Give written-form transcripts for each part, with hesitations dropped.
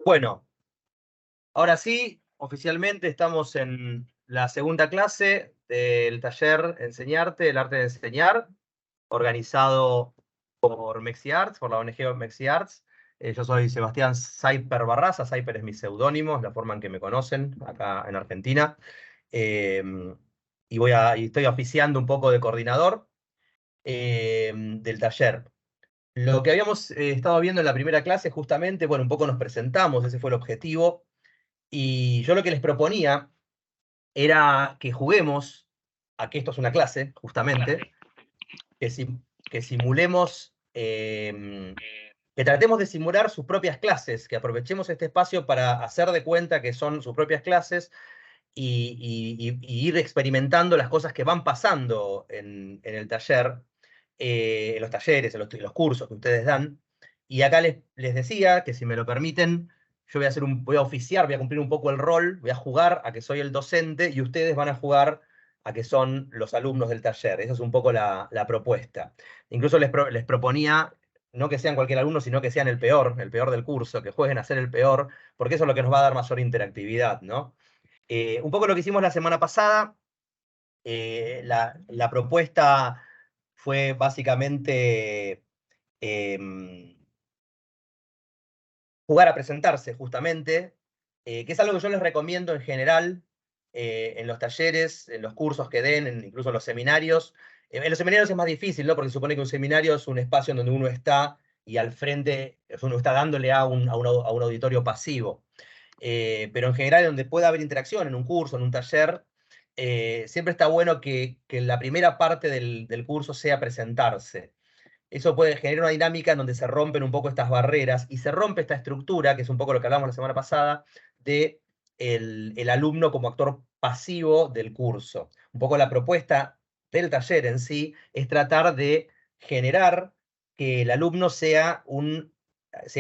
Bueno, ahora sí, oficialmente estamos en la segunda clase del taller Enseñarte, el arte de enseñar, organizado por MexiArts, por la ONG MexiArts. Yo soy Sebastián Saiper Barraza, Saiper es mi seudónimo, es la forma en que me conocen acá en Argentina. Eh, y estoy oficiando un poco de coordinador del taller. Lo que habíamos estado viendo en la primera clase, justamente, bueno, un poco nos presentamos, ese fue el objetivo. Y yo lo que les proponía era que juguemos a que esto es una clase, justamente, que, que simulemos, que tratemos de simular sus propias clases, que aprovechemos este espacio para hacer de cuenta que son sus propias clases y ir experimentando las cosas que van pasando en el taller, en los talleres, en los cursos que ustedes dan. Y acá les decía que si me lo permiten, yo voy a oficiar, voy a cumplir un poco el rol, voy a jugar a que soy el docente y ustedes van a jugar a que son los alumnos del taller. Esa es un poco la propuesta. Incluso les proponía no que sean cualquier alumno, sino que sean el peor del curso, que jueguen a ser el peor, porque eso es lo que nos va a dar mayor interactividad, ¿no? Un poco lo que hicimos la semana pasada, la propuesta fue básicamente em, jugar a presentarse, justamente, que es algo que yo les recomiendo en general en los talleres, en los cursos que den, incluso en los seminarios. En los seminarios es más difícil, ¿no? Porque se supone que un seminario es un espacio en donde uno está y al frente uno está dándole a un auditorio pasivo. Pero en general, donde pueda haber interacción, en un curso, en un taller, siempre está bueno que la primera parte del curso sea presentarse. Eso puede generar una dinámica en donde se rompen un poco estas barreras y se rompe esta estructura, que es un poco lo que hablamos la semana pasada, de el alumno como actor pasivo del curso. Un poco la propuesta del taller en sí es tratar de generar que el alumno sea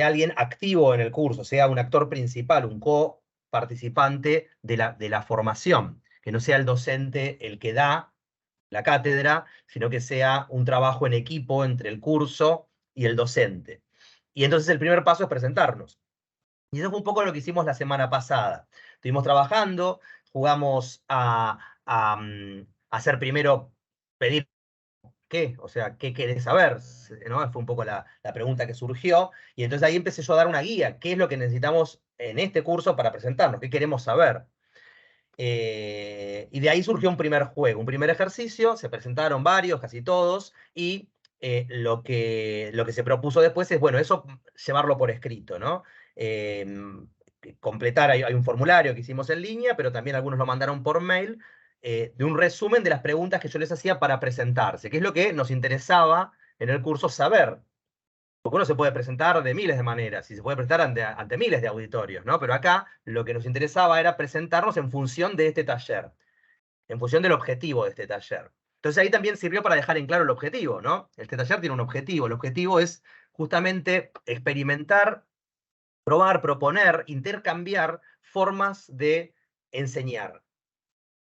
alguien activo en el curso, sea un actor principal, un coparticipante de la formación, que no sea el docente el que da la cátedra, sino que sea un trabajo en equipo entre el curso y el docente. Y entonces el primer paso es presentarnos. Y eso fue un poco lo que hicimos la semana pasada. Estuvimos trabajando, jugamos a hacer primero, pedir qué, o sea, qué querés saber, ¿no? Fue un poco la pregunta que surgió. Y entonces ahí empecé yo a dar una guía, qué es lo que necesitamos en este curso para presentarnos, qué queremos saber. Y de ahí surgió un primer juego, un primer ejercicio, se presentaron varios, casi todos, y lo que se propuso después es, bueno, eso llevarlo por escrito, ¿no? Eh, Completar, hay un formulario que hicimos en línea, pero también algunos lo mandaron por mail, de un resumen de las preguntas que yo les hacía para presentarse, que es lo que nos interesaba en el curso saber. Porque uno se puede presentar de miles de maneras y se puede presentar ante miles de auditorios, ¿no? Pero acá lo que nos interesaba era presentarnos en función de este taller, en función del objetivo de este taller. Entonces ahí también sirvió para dejar en claro el objetivo, ¿no? Este taller tiene un objetivo. El objetivo es justamente experimentar, probar, proponer, intercambiar formas de enseñar,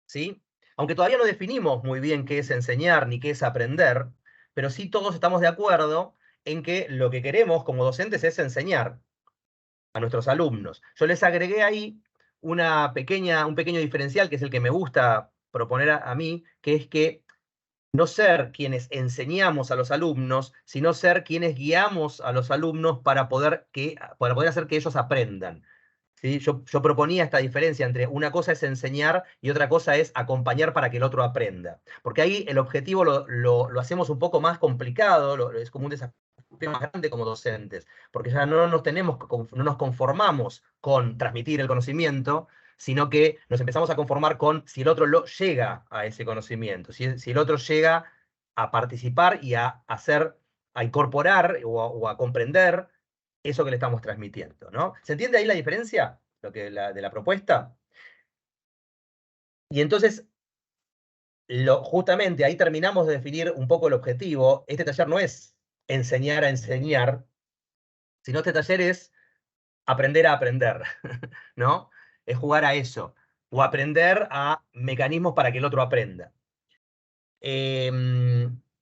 ¿sí? Aunque todavía no definimos muy bien qué es enseñar ni qué es aprender, pero sí todos estamos de acuerdo en que lo que queremos como docentes es enseñar a nuestros alumnos. Yo les agregué ahí un pequeño diferencial, que es el que me gusta proponer a mí, que es que no ser quienes enseñamos a los alumnos, sino ser quienes guiamos a los alumnos para poder hacer que ellos aprendan. ¿Sí? Yo proponía esta diferencia entre una cosa es enseñar y otra cosa es acompañar para que el otro aprenda. Porque ahí el objetivo lo hacemos un poco más complicado, es como un desafío más grande como docentes, porque ya no nos conformamos con transmitir el conocimiento, sino que nos empezamos a conformar con si el otro llega a ese conocimiento, si el otro llega a participar y a hacer, a incorporar o a comprender eso que le estamos transmitiendo, ¿no? ¿Se entiende ahí la diferencia de la propuesta? Y entonces, justamente ahí terminamos de definir un poco el objetivo. Este taller no es enseñar a enseñar, sino este taller es aprender a aprender, ¿no? Es jugar a eso, o aprender a mecanismos para que el otro aprenda.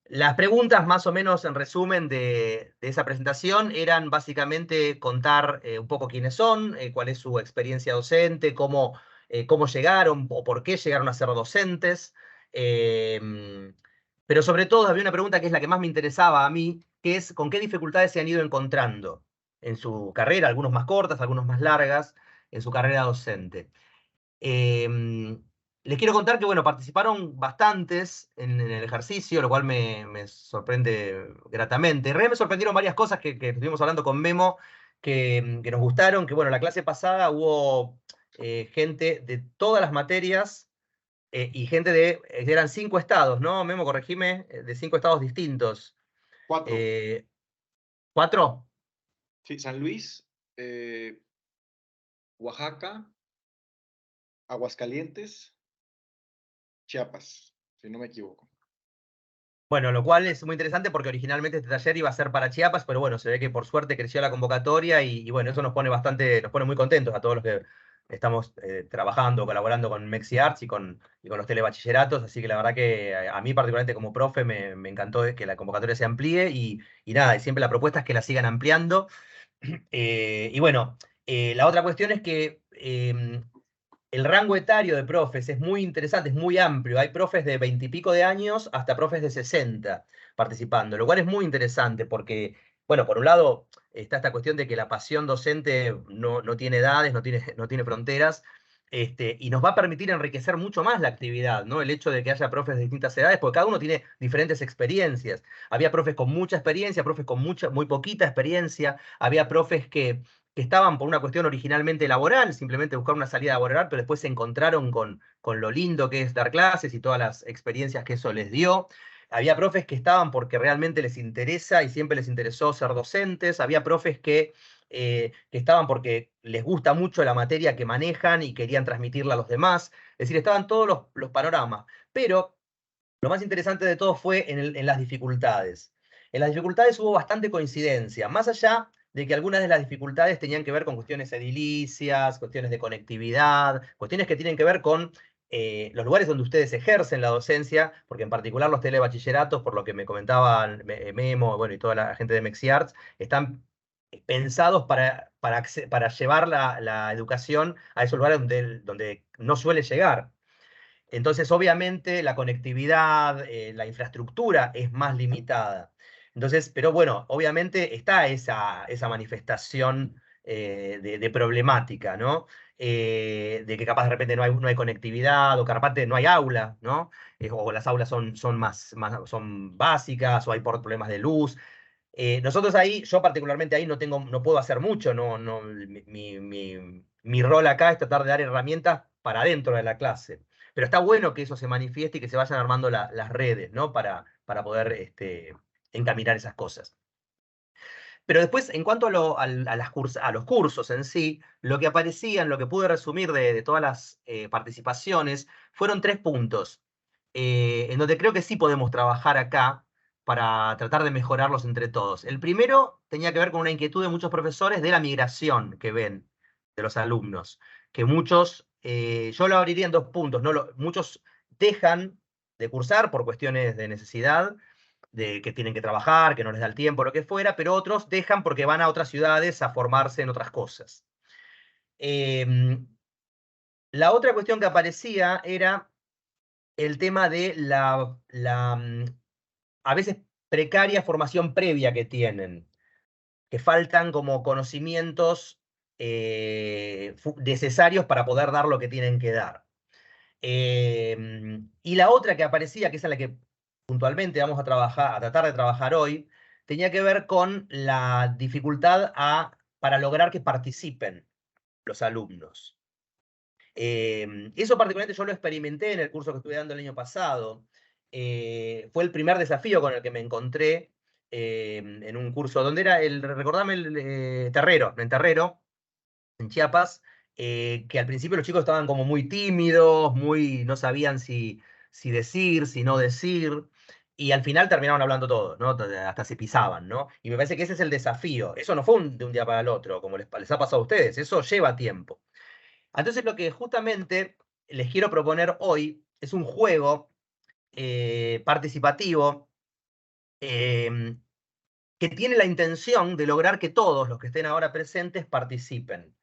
Las preguntas, más o menos en resumen de esa presentación, eran básicamente contar un poco quiénes son, cuál es su experiencia docente, cómo llegaron o por qué llegaron a ser docentes. eh, pero sobre todo había una pregunta que es la que más me interesaba a mí, que es con qué dificultades se han ido encontrando en su carrera, algunos más cortas, algunos más largas, en su carrera docente. Em, Les quiero contar que, bueno, participaron bastantes en el ejercicio, lo cual me sorprende gratamente. En realidad me sorprendieron varias cosas que estuvimos hablando con Memo que nos gustaron, que, bueno, la clase pasada hubo gente de todas las materias y gente eran 5 estados, ¿no? Memo, corregime, de 5 estados distintos. Cuatro. Eh, ¿Cuatro? Sí, San Luis, Oaxaca, Aguascalientes, Chiapas, si no me equivoco. Bueno, lo cual es muy interesante porque originalmente este taller iba a ser para Chiapas, pero bueno, se ve que por suerte creció la convocatoria y bueno, eso nos pone muy contentos a todos los que estamos trabajando, colaborando con Mexi Arts y con los telebachilleratos, así que la verdad que a mí particularmente como profe me encantó que la convocatoria se amplíe y nada, y siempre la propuesta es que la sigan ampliando. Y bueno, la otra cuestión es que el rango etario de profes es muy interesante, es muy amplio. Hay profes de 20 y pico de años hasta profes de 60 participando, lo cual es muy interesante porque, bueno, por un lado está esta cuestión de que la pasión docente no tiene edades, no tiene fronteras, y nos va a permitir enriquecer mucho más la actividad, ¿no? El hecho de que haya profes de distintas edades, porque cada uno tiene diferentes experiencias. Había profes con mucha experiencia, profes con muy poquita experiencia, había profes que estaban por una cuestión originalmente laboral, simplemente buscar una salida laboral, pero después se encontraron con lo lindo que es dar clases y todas las experiencias que eso les dio. Había profes que estaban porque realmente les interesa y siempre les interesó ser docentes. Había profes que estaban porque les gusta mucho la materia que manejan y querían transmitirla a los demás. Es decir, estaban todos los panoramas. Pero lo más interesante de todo fue en las dificultades. En las dificultades hubo bastante coincidencia, más allá de que algunas de las dificultades tenían que ver con cuestiones edilicias, cuestiones de conectividad, cuestiones que tienen que ver con los lugares donde ustedes ejercen la docencia, porque en particular los telebachilleratos, por lo que me comentaban Memo, bueno, y toda la gente de MexiArts, están pensados para llevar la educación a esos lugares donde no suele llegar. Entonces, obviamente, la conectividad, la infraestructura es más limitada. Entonces, pero bueno, obviamente está esa manifestación de problemática, ¿no? De que capaz de repente no hay conectividad, o que aparte no hay aula, ¿no? O las aulas son básicas, o hay problemas de luz. Nosotros ahí, yo particularmente ahí no puedo hacer mucho, mi rol acá es tratar de dar herramientas para dentro de la clase. Pero está bueno que eso se manifieste y que se vayan armando las redes, ¿no? Para poder encaminar esas cosas. Pero después, en cuanto a los cursos en sí, lo que aparecían, lo que pude resumir de todas las participaciones, fueron 3 puntos, en donde creo que sí podemos trabajar acá para tratar de mejorarlos entre todos. El primero tenía que ver con una inquietud de muchos profesores de la migración que ven de los alumnos, que muchos, yo lo abriría en 2 puntos, ¿no? Muchos dejan de cursar por cuestiones de necesidad, de que tienen que trabajar, que no les da el tiempo, lo que fuera, pero otros dejan porque van a otras ciudades a formarse en otras cosas. La otra cuestión que aparecía era el tema de a veces precaria formación previa que tienen, que faltan como conocimientos necesarios para poder dar lo que tienen que dar. Y la otra que aparecía, que es la que puntualmente vamos a tratar de trabajar hoy, tenía que ver con la dificultad para lograr que participen los alumnos. Eso particularmente yo lo experimenté en el curso que estuve dando el año pasado. Fue el primer desafío con el que me encontré en un curso donde era recordame, Terrero, en Terrero, en Chiapas, que al principio los chicos estaban como muy tímidos, no sabían si decir, si no decir, y al final terminaron hablando todos, ¿no? Hasta se pisaban, ¿no? Y me parece que ese es el desafío. Eso no fue de un día para el otro, como les ha pasado a ustedes, eso lleva tiempo. Entonces lo que justamente les quiero proponer hoy es un juego participativo que tiene la intención de lograr que todos los que estén ahora presentes participen.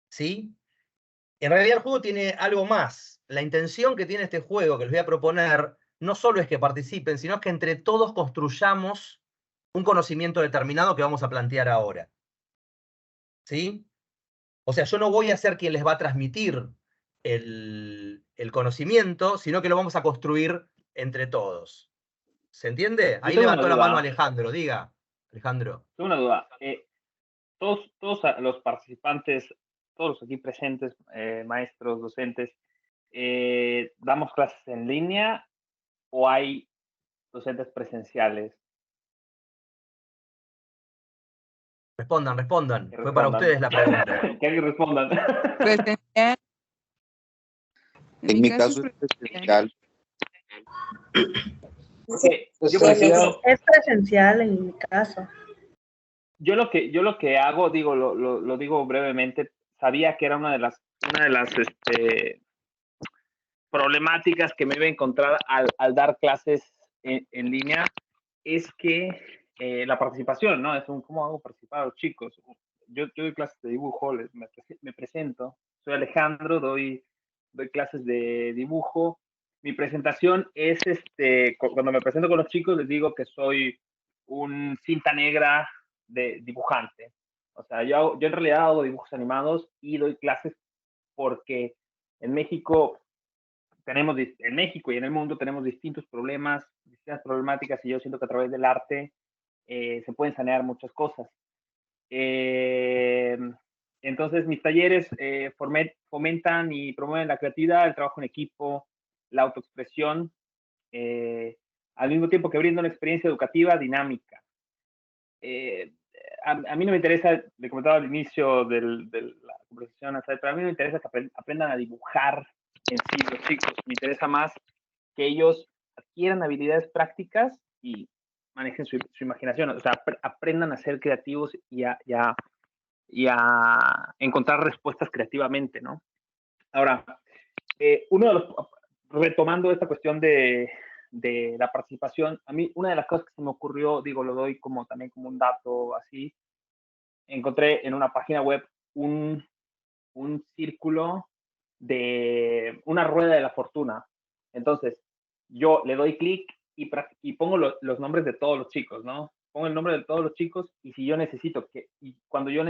¿Sí? En realidad el juego tiene algo más. La intención que tiene este juego, que les voy a proponer, no solo es que participen, sino que entre todos construyamos un conocimiento determinado que vamos a plantear ahora. ¿Sí? O sea, yo no voy a ser quien les va a transmitir el conocimiento, sino que lo vamos a construir entre todos. ¿Se entiende? Yo Ahí tengo una levantó la mano duda. Alejandro. Diga, Alejandro. Tengo una duda. Todos los participantes, todos los aquí presentes, maestros, docentes, ¿damos clases en línea o hay docentes presenciales? Respondan, respondan. Que Fue para respondan. ustedes la pregunta. Que alguien respondan. Presencial. En mi caso es presencial. Yo, por ejemplo, Es presencial en mi caso. yo lo que hago, digo, lo digo brevemente, sabía que era una de las problemáticas que me iba a encontrar al dar clases en línea, es que la participación, ¿no? Es ¿cómo hago participar a los chicos? Yo doy clases de dibujo, me presento, soy Alejandro, doy clases de dibujo. Mi presentación es, cuando me presento con los chicos, les digo que soy un cinta negra de dibujante. O sea, yo en realidad hago dibujos animados y doy clases porque en México y en el mundo tenemos distintos problemas, distintas problemáticas, y yo siento que a través del arte se pueden sanear muchas cosas. Entonces, mis talleres fomentan y promueven la creatividad, el trabajo en equipo, la autoexpresión, al mismo tiempo que brinda una experiencia educativa dinámica. A mí no me interesa, le comentaba al inicio de la conversación, pero a mí no me interesa que aprendan a dibujar en sí los chicos. Me interesa más que ellos adquieran habilidades prácticas y manejen su imaginación. O sea, aprendan a ser creativos y a encontrar respuestas creativamente, ¿no? Ahora, retomando esta cuestión de la participación, a mí una de las cosas que se me ocurrió, digo, lo doy también como un dato así, encontré en una página web un círculo de una rueda de la fortuna. Entonces, yo le doy clic y pongo los nombres de todos los chicos, ¿no? Pongo el nombre de todos los chicos, y si yo necesito cuando yo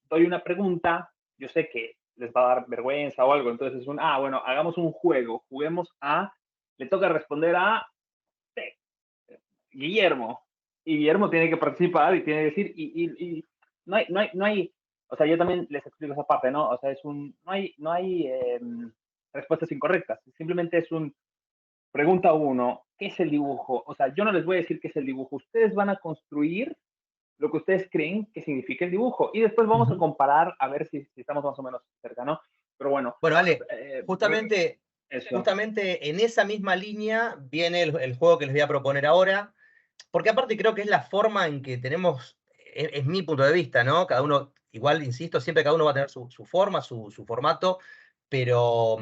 doy una pregunta, yo sé que les va a dar vergüenza o algo, entonces bueno, hagamos un juego, le toca responder a Guillermo, y Guillermo tiene que participar y tiene que decir, y no hay, o sea, yo también les explico esa parte, ¿no? O sea, no hay respuestas incorrectas, simplemente es pregunta uno, ¿qué es el dibujo? O sea, yo no les voy a decir qué es el dibujo, ustedes van a construir lo que ustedes creen que significa el dibujo, y después vamos a comparar a ver si estamos más o menos cerca, ¿no? Pero bueno. Bueno, Ale, justamente en esa misma línea viene el juego que les voy a proponer ahora, porque aparte creo que es la forma en que tenemos, es mi punto de vista, ¿no? Cada uno, igual, insisto, siempre cada uno va a tener su forma, su formato, pero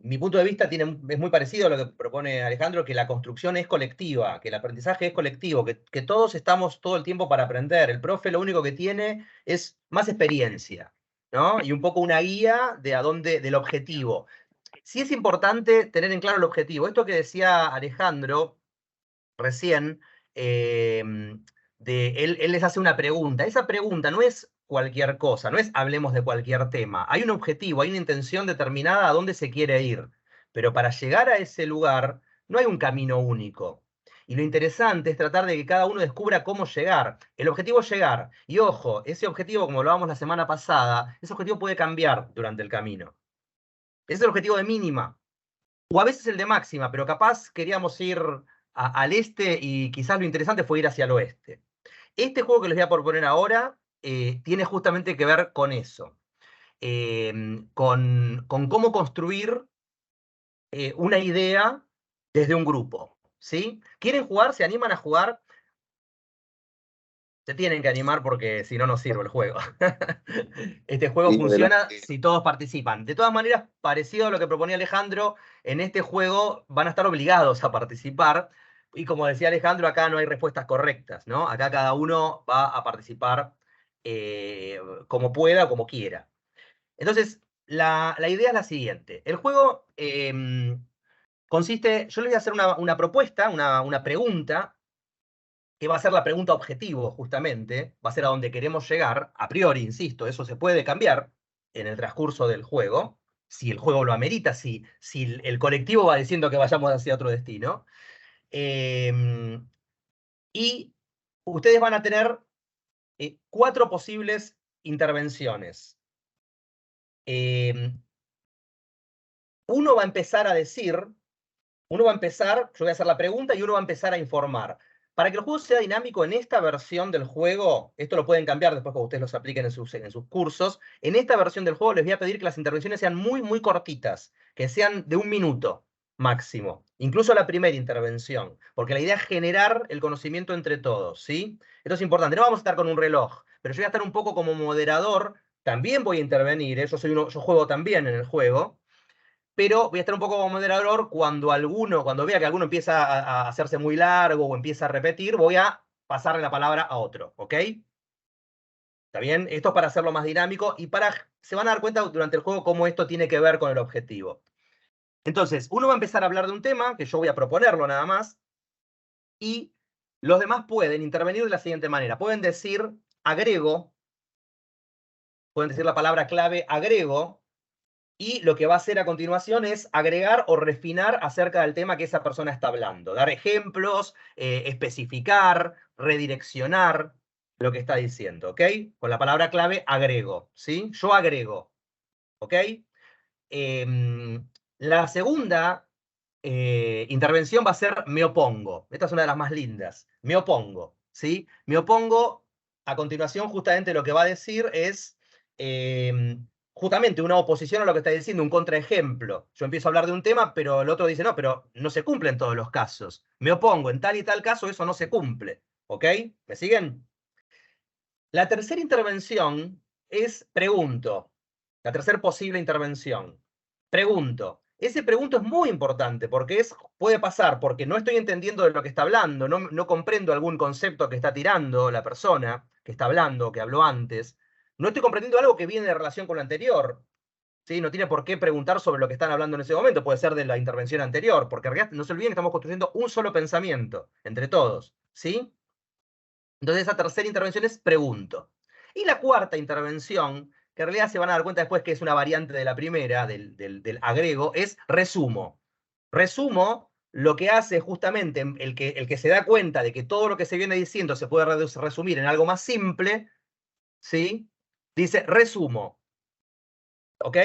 mi punto de vista es muy parecido a lo que propone Alejandro, que la construcción es colectiva, que el aprendizaje es colectivo, que todos estamos todo el tiempo para aprender. El profe lo único que tiene es más experiencia, ¿no? Y un poco una guía del objetivo. Sí es importante tener en claro el objetivo. Esto que decía Alejandro recién, él les hace una pregunta. Esa pregunta no es cualquier cosa, no es hablemos de cualquier tema. Hay un objetivo, hay una intención determinada a dónde se quiere ir. Pero para llegar a ese lugar no hay un camino único. Y lo interesante es tratar de que cada uno descubra cómo llegar. El objetivo es llegar. Y ojo, ese objetivo, como lo hablamos la semana pasada, ese objetivo puede cambiar durante el camino. Ese es el objetivo de mínima. O a veces el de máxima, pero capaz queríamos ir al este y quizás lo interesante fue ir hacia el oeste. Este juego que les voy a proponer ahora tiene justamente que ver con eso, con cómo construir una idea desde un grupo, ¿sí? ¿Quieren jugar? ¿Se animan a jugar? Se tienen que animar porque si no, no sirve el juego. Este juego funciona si todos participan. De todas maneras, parecido a lo que proponía Alejandro, en este juego van a estar obligados a participar, Y como decía Alejandro, acá no hay respuestas correctas, ¿no? Acá cada uno va a participar como pueda o como quiera. Entonces, la idea es la siguiente. El juego consiste, yo les voy a hacer una propuesta, una pregunta, que va a ser la pregunta objetivo, justamente, va a ser a donde queremos llegar, a priori, insisto, eso se puede cambiar en el transcurso del juego, si el juego lo amerita, si el colectivo va diciendo que vayamos hacia otro destino. Y ustedes van a tener 4 posibles intervenciones. Uno va a empezar a decir, yo voy a hacer la pregunta y uno va a empezar a informar. Para que el juego sea dinámico en esta versión del juego, esto lo pueden cambiar después cuando ustedes los apliquen en sus cursos, en esta versión del juego les voy a pedir que las intervenciones sean muy, muy cortitas, que sean de 1 minuto máximo, incluso la primera intervención, porque la idea es generar el conocimiento entre todos, ¿sí? Esto es importante, no vamos a estar con un reloj, pero yo voy a estar un poco como moderador, también voy a intervenir, yo juego también en el juego, pero voy a estar un poco como moderador cuando vea que alguno empieza a hacerse muy largo o empieza a repetir, voy a pasarle la palabra a otro, ¿ok? ¿Está bien? Esto es para hacerlo más dinámico y se van a dar cuenta durante el juego cómo esto tiene que ver con el objetivo. Entonces, uno va a empezar a hablar de un tema, que yo voy a proponerlo nada más, y los demás pueden intervenir de la siguiente manera. Pueden decir agrego, pueden decir la palabra clave agrego, y lo que va a hacer a continuación es agregar o refinar acerca del tema que esa persona está hablando. Dar ejemplos, especificar, redireccionar lo que está diciendo, ¿ok? Con la palabra clave agrego, ¿sí? Yo agrego, ¿ok? La segunda intervención va a ser me opongo. Esta es una de las más lindas. Me opongo, ¿sí? Me opongo, a continuación, justamente lo que va a decir es justamente una oposición a lo que está diciendo, un contraejemplo. Yo empiezo a hablar de un tema, pero el otro dice, no, pero no se cumple en todos los casos. Me opongo, en tal y tal caso eso no se cumple. ¿Ok? ¿Me siguen? La tercera intervención es pregunto. La tercera posible intervención. Pregunto. Ese pregunto es muy importante porque puede pasar porque no estoy entendiendo de lo que está hablando, no comprendo algún concepto que está tirando la persona que está hablando, que habló antes. No estoy comprendiendo algo que viene de relación con lo anterior. ¿Sí? No tiene por qué preguntar sobre lo que están hablando en ese momento, puede ser de la intervención anterior, porque en realidad no se olviden que estamos construyendo un solo pensamiento entre todos. ¿Sí? Entonces esa tercera intervención es pregunto. Y la cuarta intervención, que en realidad se van a dar cuenta después que es una variante de la primera, del agrego, es resumo. Resumo lo que hace justamente el que se da cuenta de que todo lo que se viene diciendo se puede resumir en algo más simple, ¿sí? Dice resumo. ¿Ok?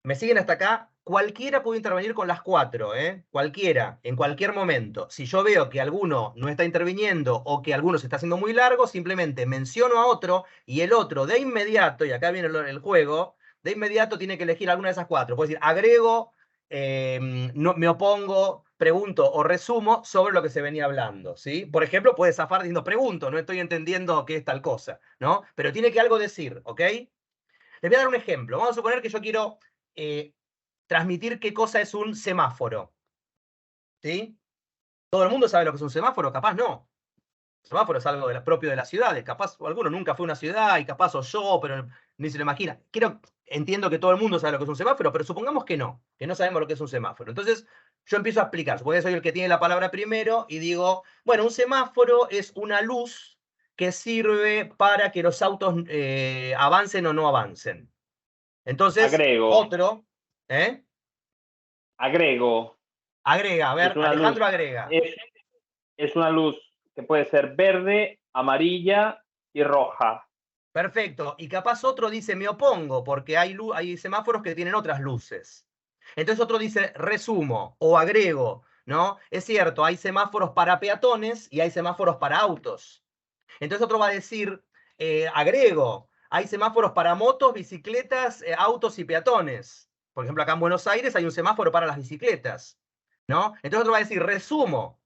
¿Me siguen hasta acá? Cualquiera puede intervenir con las 4, ¿eh? Cualquiera, en cualquier momento. Si yo veo que alguno no está interviniendo o que alguno se está haciendo muy largo, simplemente menciono a otro y el otro de inmediato, y acá viene el juego, de inmediato tiene que elegir alguna de esas 4. Puede decir, agrego, no, me opongo, pregunto o resumo sobre lo que se venía hablando, ¿sí? Por ejemplo, puede zafar diciendo, pregunto, no estoy entendiendo qué es tal cosa, ¿no? Pero tiene que algo decir, ¿ok? Les voy a dar un ejemplo. Vamos a suponer que yo quiero transmitir qué cosa es un semáforo. ¿Sí? ¿Todo el mundo sabe lo que es un semáforo? Capaz no. Un semáforo es algo propio de las ciudades. Capaz alguno nunca fue a una ciudad y capaz yo, pero ni se lo imagina. Entiendo que todo el mundo sabe lo que es un semáforo, pero supongamos que no sabemos lo que es un semáforo. Entonces yo empiezo a explicar. Supongo que soy el que tiene la palabra primero y digo, bueno, un semáforo es una luz que sirve para que los autos avancen o no avancen. Entonces, agrego. otro, ¿eh? Agrego. Agrega, a ver, Alejandro agrega. Es una luz que puede ser verde, amarilla y roja. Perfecto. Y capaz otro dice me opongo, porque hay semáforos que tienen otras luces. Entonces otro dice resumo o agrego, ¿no? Es cierto, hay semáforos para peatones y hay semáforos para autos. Entonces otro va a decir agrego, hay semáforos para motos, bicicletas, autos y peatones. Por ejemplo, acá en Buenos Aires hay un semáforo para las bicicletas, ¿no? Entonces otro va a decir resumo.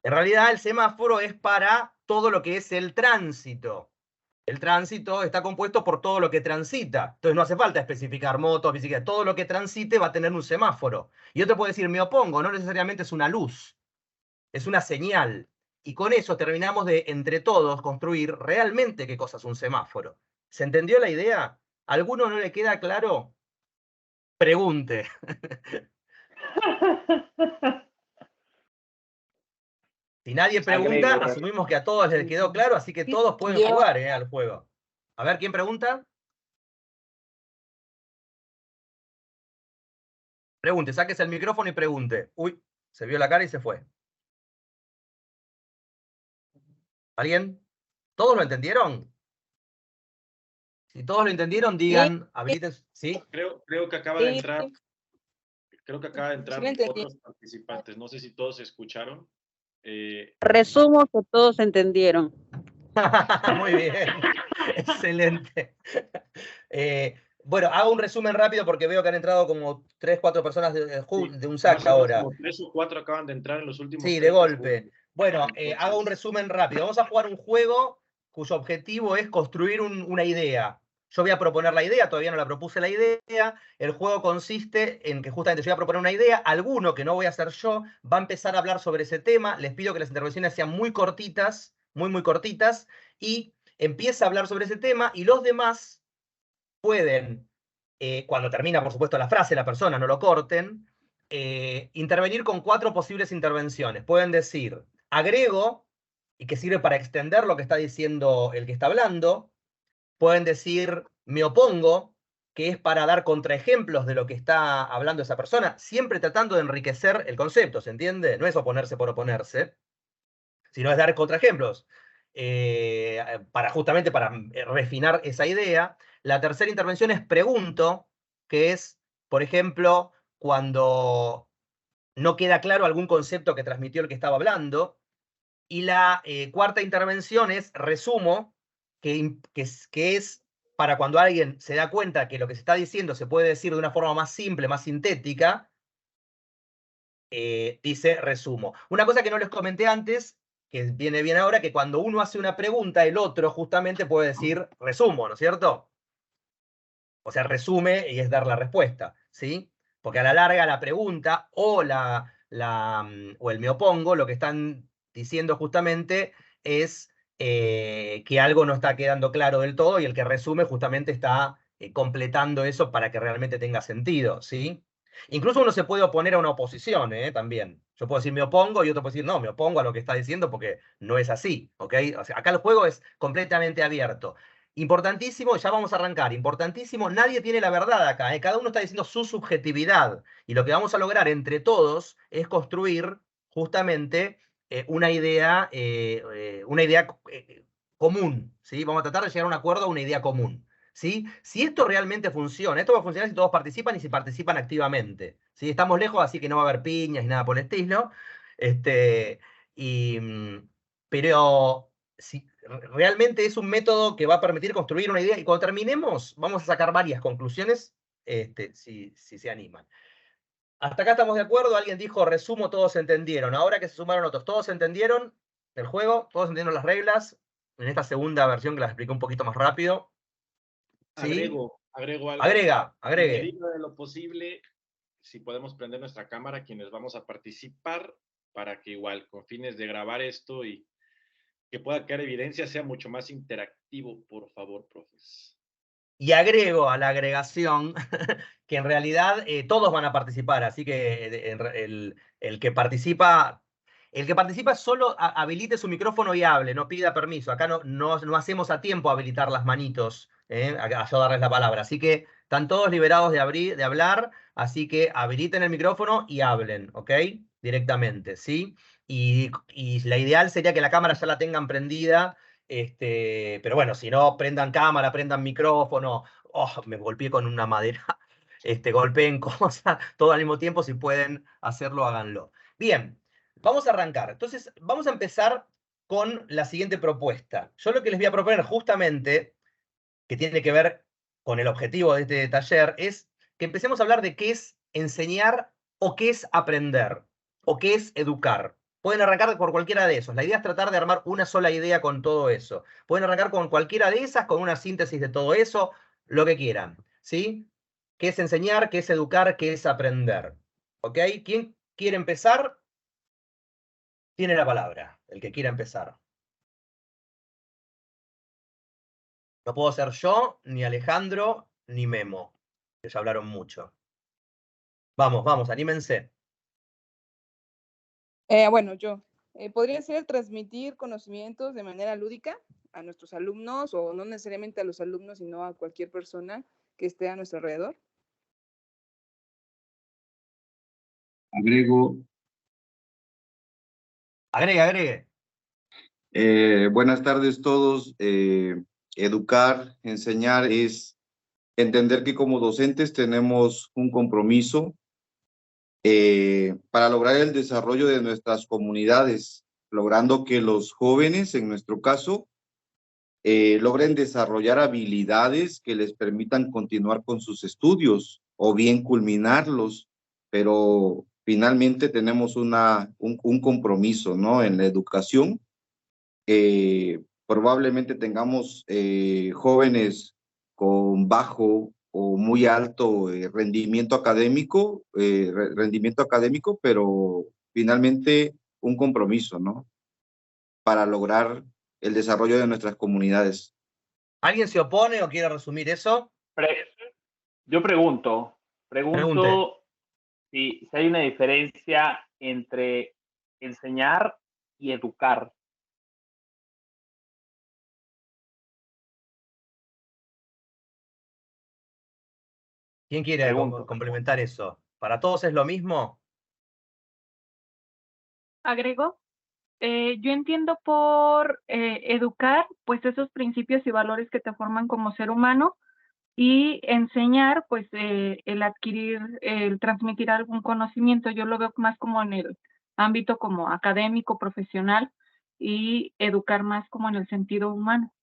En realidad el semáforo es para todo lo que es el tránsito. El tránsito está compuesto por todo lo que transita. Entonces no hace falta especificar motos, bicicletas. Todo lo que transite va a tener un semáforo. Y otro puede decir, me opongo, no necesariamente es una luz. es una señal. Y con eso terminamos de, entre todos, construir realmente qué cosa es un semáforo. ¿Se entendió la idea? ¿A alguno no le queda claro? Pregunte. Si nadie pregunta, Agrego. asumimos que a todos les quedó claro, así que todos pueden jugar al juego. A ver, ¿quién pregunta? Pregunte, sáquese el micrófono y pregunte. Uy, se vio la cara y se fue. ¿Alguien? ¿Todos lo entendieron? Si todos lo entendieron, digan, habiliten. ¿Sí? Creo que acaba de entrar. Creo que acaba de entrar otros participantes. No sé si todos escucharon. Resumo que todos entendieron. Muy bien. Excelente. Bueno, hago un resumen rápido porque veo que han entrado como 3, 4 personas de un saque ahora. Como 3 o 4 acaban de entrar en los últimos. Sí, de golpe. Bueno, hago un resumen rápido. Vamos a jugar un juego cuyo objetivo es construir una idea. Yo voy a proponer la idea, todavía no la propuse la idea. El juego consiste en que justamente yo voy a proponer una idea. Alguno, que no voy a hacer yo, va a empezar a hablar sobre ese tema. Les pido que las intervenciones sean muy cortitas, muy cortitas, y empieza a hablar sobre ese tema, y los demás pueden, cuando termina, por supuesto, la frase, la persona, no lo corten, intervenir con 4 posibles intervenciones. Pueden decir, agrego, y que sirve para extender lo que está diciendo el que está hablando. Pueden decir, me opongo, que es para dar contraejemplos de lo que está hablando esa persona, siempre tratando de enriquecer el concepto, ¿se entiende? No es oponerse por oponerse, sino es dar contraejemplos, justamente para refinar esa idea. La tercera intervención es pregunto, que es, por ejemplo, cuando no queda claro algún concepto que transmitió el que estaba hablando. Y la cuarta intervención es resumo, que es para cuando alguien se da cuenta que lo que se está diciendo se puede decir de una forma más simple, más sintética, dice resumo. Una cosa que no les comenté antes, que viene bien ahora, que cuando uno hace una pregunta, el otro justamente puede decir resumo, ¿no es cierto? O sea, resume y es dar la respuesta, ¿sí? Porque a la larga la pregunta o o el me opongo, lo que están diciendo justamente es que algo no está quedando claro del todo, y el que resume justamente está completando eso para que realmente tenga sentido, ¿sí? Incluso uno se puede oponer a una oposición, también. Yo puedo decir me opongo y otro puede decir no, me opongo a lo que está diciendo porque no es así, ¿ok? O sea, acá el juego es completamente abierto. Importantísimo, ya vamos a arrancar, importantísimo, nadie tiene la verdad acá, cada uno está diciendo su subjetividad, y lo que vamos a lograr entre todos es construir justamente una idea común, ¿sí? Vamos a tratar de llegar a un acuerdo, a una idea común, ¿sí? Si esto realmente funciona, esto va a funcionar si todos participan y si participan activamente, ¿sí? Estamos lejos, así que no va a haber piñas ni nada por el estilo, pero si realmente es un método que va a permitir construir una idea, y cuando terminemos vamos a sacar varias conclusiones, si se animan. Hasta acá estamos de acuerdo. Alguien dijo resumo, todos entendieron. Ahora que se sumaron otros, ¿todos entendieron el juego? ¿Todos entendieron las reglas? En esta segunda versión que las expliqué un poquito más rápido. ¿Sí? Agrego algo. Agregue. En medida de lo posible, si podemos prender nuestra cámara, quienes vamos a participar, para que igual, con fines de grabar esto y que pueda quedar evidencia, sea mucho más interactivo, por favor, profes. Y agrego a la agregación que en realidad todos van a participar, así que el que participa solo habilite su micrófono y hable, no pida permiso. Acá no hacemos a tiempo habilitar las manitos, a yo darles la palabra. Así que están todos liberados de hablar, así que habiliten el micrófono y hablen, ¿ok? Directamente, ¿sí? Y la ideal sería que la cámara ya la tengan prendida. Pero bueno, si no, prendan cámara, prendan micrófono. Oh, me golpeé con una madera. Golpeen cosas, todo al mismo tiempo. Si pueden hacerlo, háganlo. Bien, vamos a arrancar. Entonces, vamos a empezar con la siguiente propuesta. Yo lo que les voy a proponer justamente, que tiene que ver con el objetivo de este taller, es que empecemos a hablar de qué es enseñar o qué es aprender o qué es educar. Pueden arrancar por cualquiera de esos. La idea es tratar de armar una sola idea con todo eso. Pueden arrancar con cualquiera de esas, con una síntesis de todo eso, lo que quieran, ¿sí? ¿Qué es enseñar? ¿Qué es educar? ¿Qué es aprender? ¿Ok? ¿Quién quiere empezar? Tiene la palabra, el que quiera empezar. No puedo ser yo, ni Alejandro, ni Memo, que ya hablaron mucho. Vamos, vamos, anímense. Bueno, yo. Podría ser transmitir conocimientos de manera lúdica a nuestros alumnos, o no necesariamente a los alumnos, sino a cualquier persona que esté a nuestro alrededor. Agrego. Agregue, agregue. Buenas tardes todos. Educar, enseñar es entender que como docentes tenemos un compromiso para lograr el desarrollo de nuestras comunidades, logrando que los jóvenes, en nuestro caso, logren desarrollar habilidades que les permitan continuar con sus estudios o bien culminarlos, pero finalmente tenemos un compromiso, ¿no? En la educación. Probablemente tengamos jóvenes con bajo o muy alto rendimiento académico, pero finalmente un compromiso, ¿no? Para lograr el desarrollo de nuestras comunidades. ¿Alguien se opone o quiere resumir eso? Yo pregunto Pregunte. si hay una diferencia entre enseñar y educar. ¿Quién quiere complementar eso? ¿Para todos es lo mismo? Agrego. Yo entiendo por educar, pues esos principios y valores que te forman como ser humano, y enseñar, pues el adquirir, el transmitir algún conocimiento. Yo lo veo más como en el ámbito como académico, profesional, y educar más como en el sentido humano.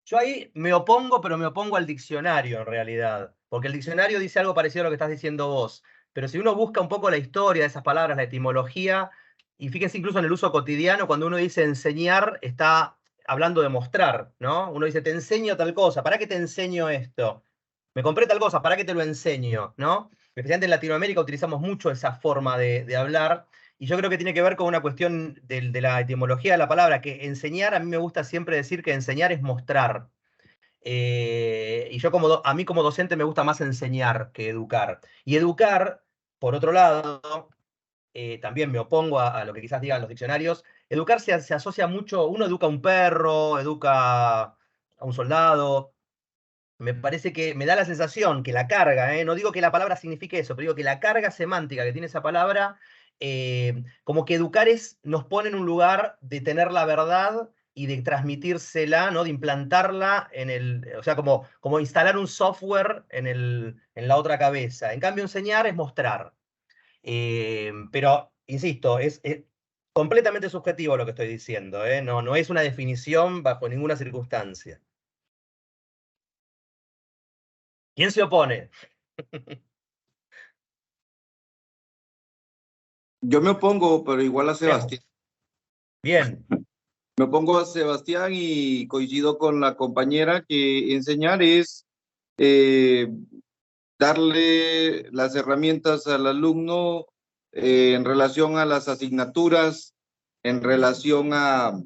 Yo ahí me opongo, pero me opongo al diccionario en realidad, porque el diccionario dice algo parecido a lo que estás diciendo vos, pero si uno busca un poco la historia de esas palabras, la etimología, y fíjense incluso en el uso cotidiano, cuando uno dice enseñar, está hablando de mostrar, ¿no? Uno dice, te enseño tal cosa, ¿para qué te enseño esto? Me compré tal cosa, ¿para qué te lo enseño? ¿No? Especialmente en Latinoamérica utilizamos mucho esa forma de hablar, y yo creo que tiene que ver con una cuestión de la etimología de la palabra, que enseñar, a mí me gusta siempre decir que enseñar es mostrar. Y yo a mí como docente me gusta más enseñar que educar. Y educar, por otro lado, también me opongo a lo que quizás digan los diccionarios. Educar se asocia mucho, uno educa a un perro, educa a un soldado. Me parece que me da la sensación que la carga, no digo que la palabra signifique eso, pero digo que la carga semántica que tiene esa palabra, como que educar nos pone en un lugar de tener la verdad y de transmitírsela, ¿no? De implantarla o sea, como instalar un software en la otra cabeza. En cambio, enseñar es mostrar. Pero, insisto, es completamente subjetivo lo que estoy diciendo, no es una definición bajo ninguna circunstancia. ¿Quién se opone? Yo me opongo, pero igual a Sebastián. Bien. Me opongo a Sebastián y coincido con la compañera que enseñar es darle las herramientas al alumno en relación a las asignaturas, en relación a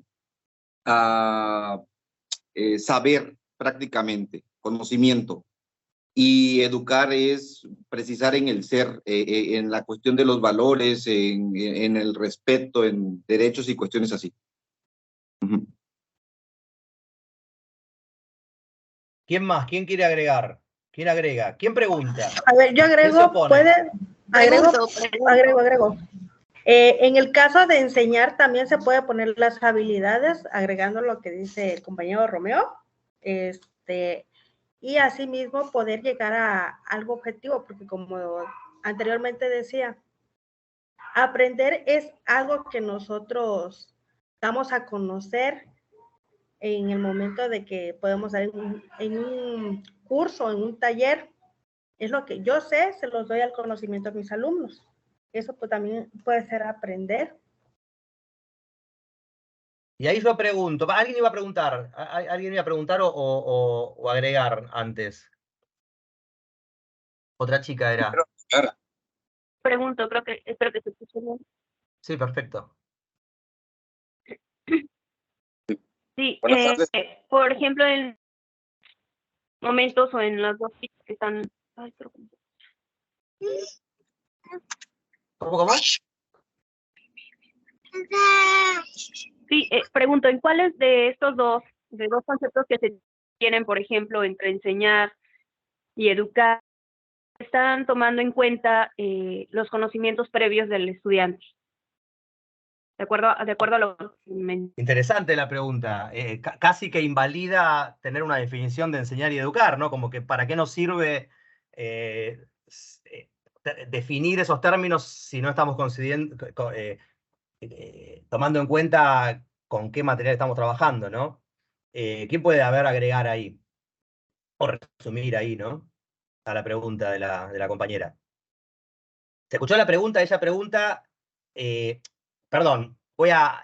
saber prácticamente, conocimiento. Y educar es precisar en el ser, en la cuestión de los valores, en el respeto, en derechos y cuestiones así. ¿Quién más? ¿Quién quiere agregar? ¿Quién agrega? ¿Quién pregunta? A ver, yo agrego, agrego. En el caso de enseñar, también se puede poner las habilidades, agregando lo que dice el compañero Romeo, y asimismo poder llegar a algo objetivo, porque como anteriormente decía, aprender es algo que nosotros damos a conocer en el momento de que podemos dar en un curso, en un taller. Es lo que yo sé, se los doy al conocimiento a mis alumnos. Eso pues también puede ser aprender. Y ahí yo pregunto, ¿alguien iba a preguntar? ¿Alguien iba a preguntar o agregar antes? Otra chica era. Pregunto, espero que se escuche bien. Sí, perfecto. Sí, Buenas tardes. por ejemplo, en momentos o en las dos citas que están... Ay, pero... ¿Cómo? Sí, pregunto, ¿en cuáles de estos dos conceptos que se tienen, por ejemplo, entre enseñar y educar, están tomando en cuenta los conocimientos previos del estudiante? De acuerdo a lo que Interesante la pregunta. Casi que invalida tener una definición de enseñar y educar, ¿no? Como que para qué nos sirve definir esos términos si no estamos tomando en cuenta con qué material estamos trabajando, ¿no? ¿Quién puede agregar ahí? O resumir ahí, ¿no? A la pregunta de la compañera. ¿Se escuchó la pregunta? Ella pregunta, perdón, voy a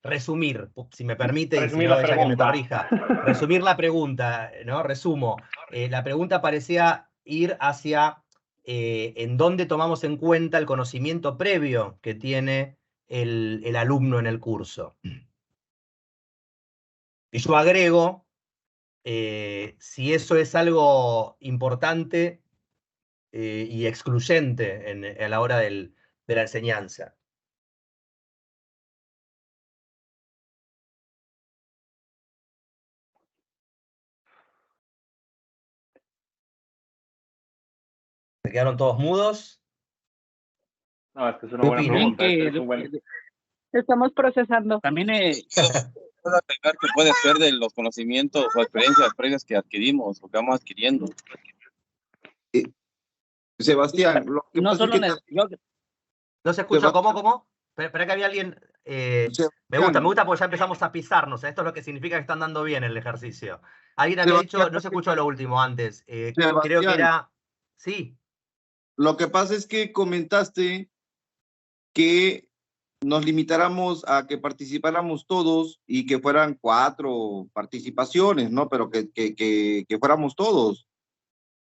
resumir, si me permite, y si Resumir no, la ella que me pregunta. corrija. Resumir la pregunta, ¿no? Resumo. La pregunta parecía ir hacia en dónde tomamos en cuenta el conocimiento previo que tiene el alumno en el curso. Y yo agrego, si eso es algo importante y excluyente a la hora de la enseñanza. ¿Se quedaron todos mudos? No, es que es una ¿Qué buena opinan? pregunta. Es un buen... Estamos procesando. También puedo agregar que puede ser de los conocimientos o experiencias previas que adquirimos o que vamos adquiriendo. Sebastián, lo que No pasa solo es que ¿No se escucha? Sebastián, ¿Cómo? Espera que había alguien... me Sebastián, gusta porque ya empezamos a pisarnos. Esto es lo que significa que están dando bien el ejercicio. Alguien había dicho, Sebastián, no se escuchó lo último antes. Creo que Sebastián, era... Sí. lo que pasa es que comentaste que nos limitáramos a que participáramos todos y que fueran 4 participaciones, ¿no? Pero que fuéramos todos.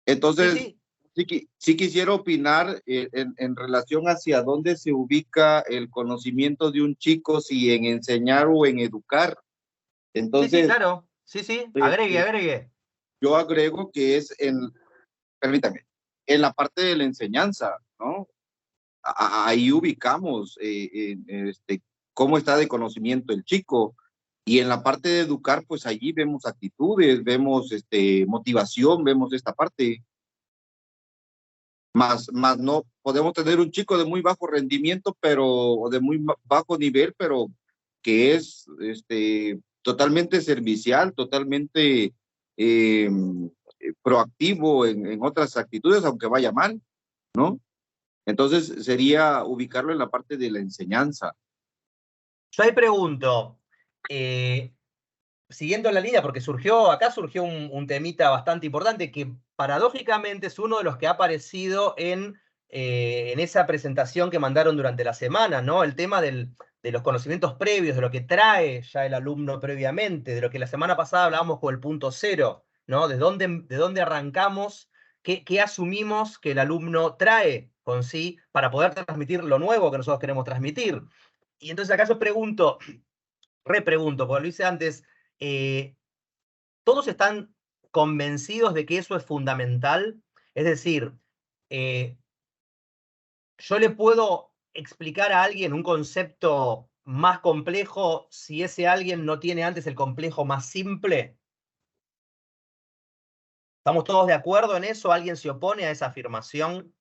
Entonces, sí quisiera opinar en relación hacia dónde se ubica el conocimiento de un chico, si en enseñar o en educar. Entonces, Sí, claro. Sí, agregue. Yo agrego que es permítame, en la parte de la enseñanza, ¿no? Ahí ubicamos cómo está de conocimiento el chico. Y en la parte de educar, pues allí vemos actitudes, vemos motivación, vemos esta parte. Más no podemos tener un chico de muy bajo rendimiento, o de muy bajo nivel, pero que es totalmente servicial, totalmente proactivo en otras actitudes, aunque vaya mal, ¿no? Entonces sería ubicarlo en la parte de la enseñanza. Yo ahí pregunto, siguiendo la línea, porque acá surgió un temita bastante importante que paradójicamente es uno de los que ha aparecido en esa presentación que mandaron durante la semana, ¿no? El tema de los conocimientos previos, de lo que trae ya el alumno previamente, de lo que la semana pasada hablábamos con el punto cero, ¿no? ¿De dónde arrancamos? ¿Qué asumimos que el alumno trae con sí para poder transmitir lo nuevo que nosotros queremos transmitir? Y entonces acá yo repregunto, porque lo hice antes, ¿todos están convencidos de que eso es fundamental? Es decir, yo le puedo explicar a alguien un concepto más complejo si ese alguien no tiene antes el complejo más simple. ¿Estamos todos de acuerdo en eso? ¿Alguien se opone a esa afirmación?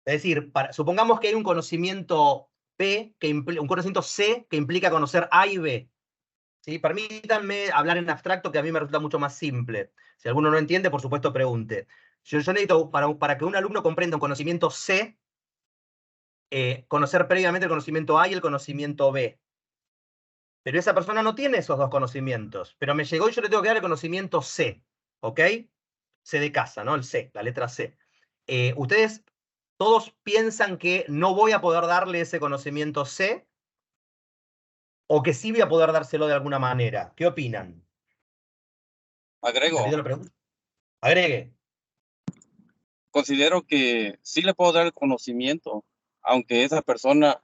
Es decir, supongamos que hay un conocimiento un conocimiento C que implica conocer A y B. ¿Sí? Permítanme hablar en abstracto, que a mí me resulta mucho más simple. Si alguno no entiende, por supuesto, pregunte. Yo necesito, para que un alumno comprenda un conocimiento C, conocer previamente el conocimiento A y el conocimiento B. Pero esa persona no tiene esos dos conocimientos. Pero me llegó y yo le tengo que dar el conocimiento C. ¿Ok? C de casa, ¿no? El C, la letra C. Ustedes todos piensan que no voy a poder darle ese conocimiento C, o que sí voy a poder dárselo de alguna manera. ¿Qué opinan? Agrego. Agregue. Considero que sí le puedo dar el conocimiento, aunque esa persona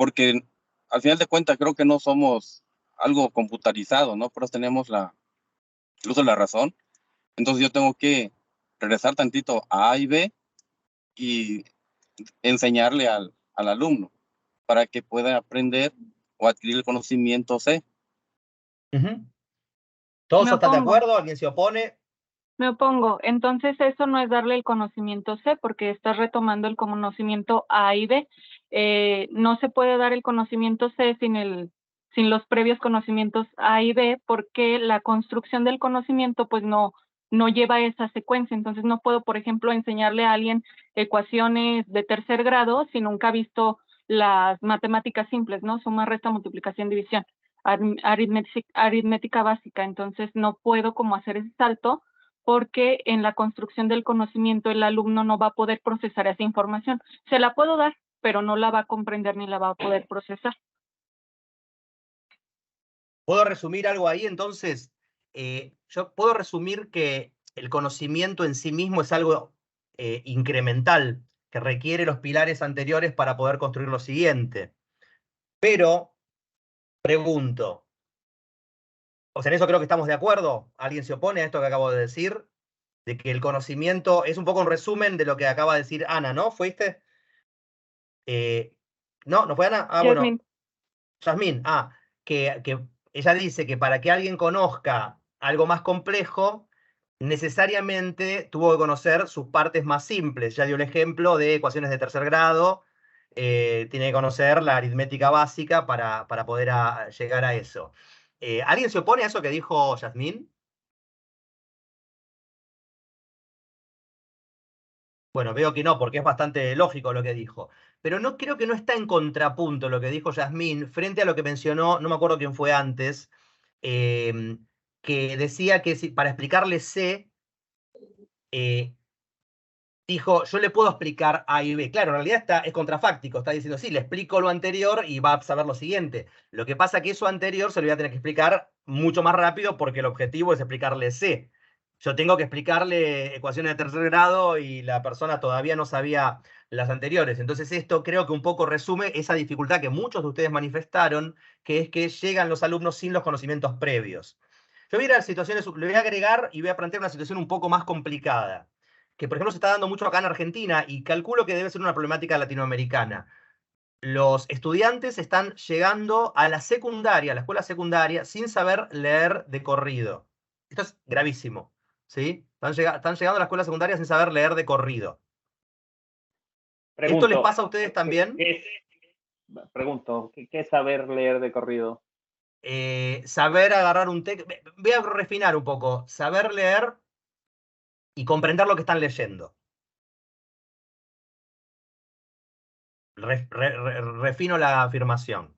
porque al final de cuentas creo que no somos algo computarizado, ¿no? Pero tenemos el uso de la razón. Entonces yo tengo que regresar tantito a A y B y enseñarle al alumno para que pueda aprender o adquirir el conocimiento C. ¿Todos Me están de opongo. acuerdo? ¿Alguien se opone? Me opongo. Entonces, eso no es darle el conocimiento C, porque estás retomando el conocimiento A y B. No se puede dar el conocimiento C sin los previos conocimientos A y B, porque la construcción del conocimiento, pues no lleva esa secuencia. Entonces, no puedo, por ejemplo, enseñarle a alguien ecuaciones de tercer grado si nunca ha visto las matemáticas simples, ¿no? Suma, resta, multiplicación, división, aritmética básica. Entonces, no puedo como hacer ese salto, porque en la construcción del conocimiento el alumno no va a poder procesar esa información. Se la puedo dar, pero no la va a comprender ni la va a poder procesar. ¿Puedo resumir algo ahí? Entonces, yo puedo resumir que el conocimiento en sí mismo es algo incremental, que requiere los pilares anteriores para poder construir lo siguiente. Pero, pregunto, o sea, en eso creo que estamos de acuerdo. ¿Alguien se opone a esto que acabo de decir? De que el conocimiento es un poco un resumen de lo que acaba de decir Ana, ¿no? ¿Fuiste? No, ¿no fue Ana? Ah, bueno. Yasmín. Yasmín, que ella dice que para que alguien conozca algo más complejo, necesariamente tuvo que conocer sus partes más simples. Ya dio el ejemplo de ecuaciones de tercer grado, tiene que conocer la aritmética básica para poder llegar a eso. ¿Alguien se opone a eso que dijo Yasmín? Bueno, veo que no, porque es bastante lógico lo que dijo. Pero no creo que no está en contrapunto lo que dijo Yasmín frente a lo que mencionó, no me acuerdo quién fue antes, que decía que para explicarle C, dijo, yo le puedo explicar A y B. Claro, en realidad es contrafáctico, está diciendo, sí, le explico lo anterior y va a saber lo siguiente. Lo que pasa es que eso anterior se lo voy a tener que explicar mucho más rápido porque el objetivo es explicarle C. Yo tengo que explicarle ecuaciones de tercer grado y la persona todavía no sabía las anteriores. Entonces esto creo que un poco resume esa dificultad que muchos de ustedes manifestaron, que es que llegan los alumnos sin los conocimientos previos. Yo voy a ir a situaciones, le voy a agregar y voy a plantear una situación un poco más complicada, que por ejemplo se está dando mucho acá en Argentina y calculo que debe ser una problemática latinoamericana. Los estudiantes están llegando a la secundaria, a la escuela secundaria, sin saber leer de corrido. Esto es gravísimo, ¿sí? Están llegando a la escuela secundaria sin saber leer de corrido. Pregunto, ¿Esto les pasa a ustedes también? Pregunto, ¿qué es saber leer de corrido? Saber agarrar un texto, voy a refinar un poco, saber leer y comprender lo que están leyendo. Refino la afirmación.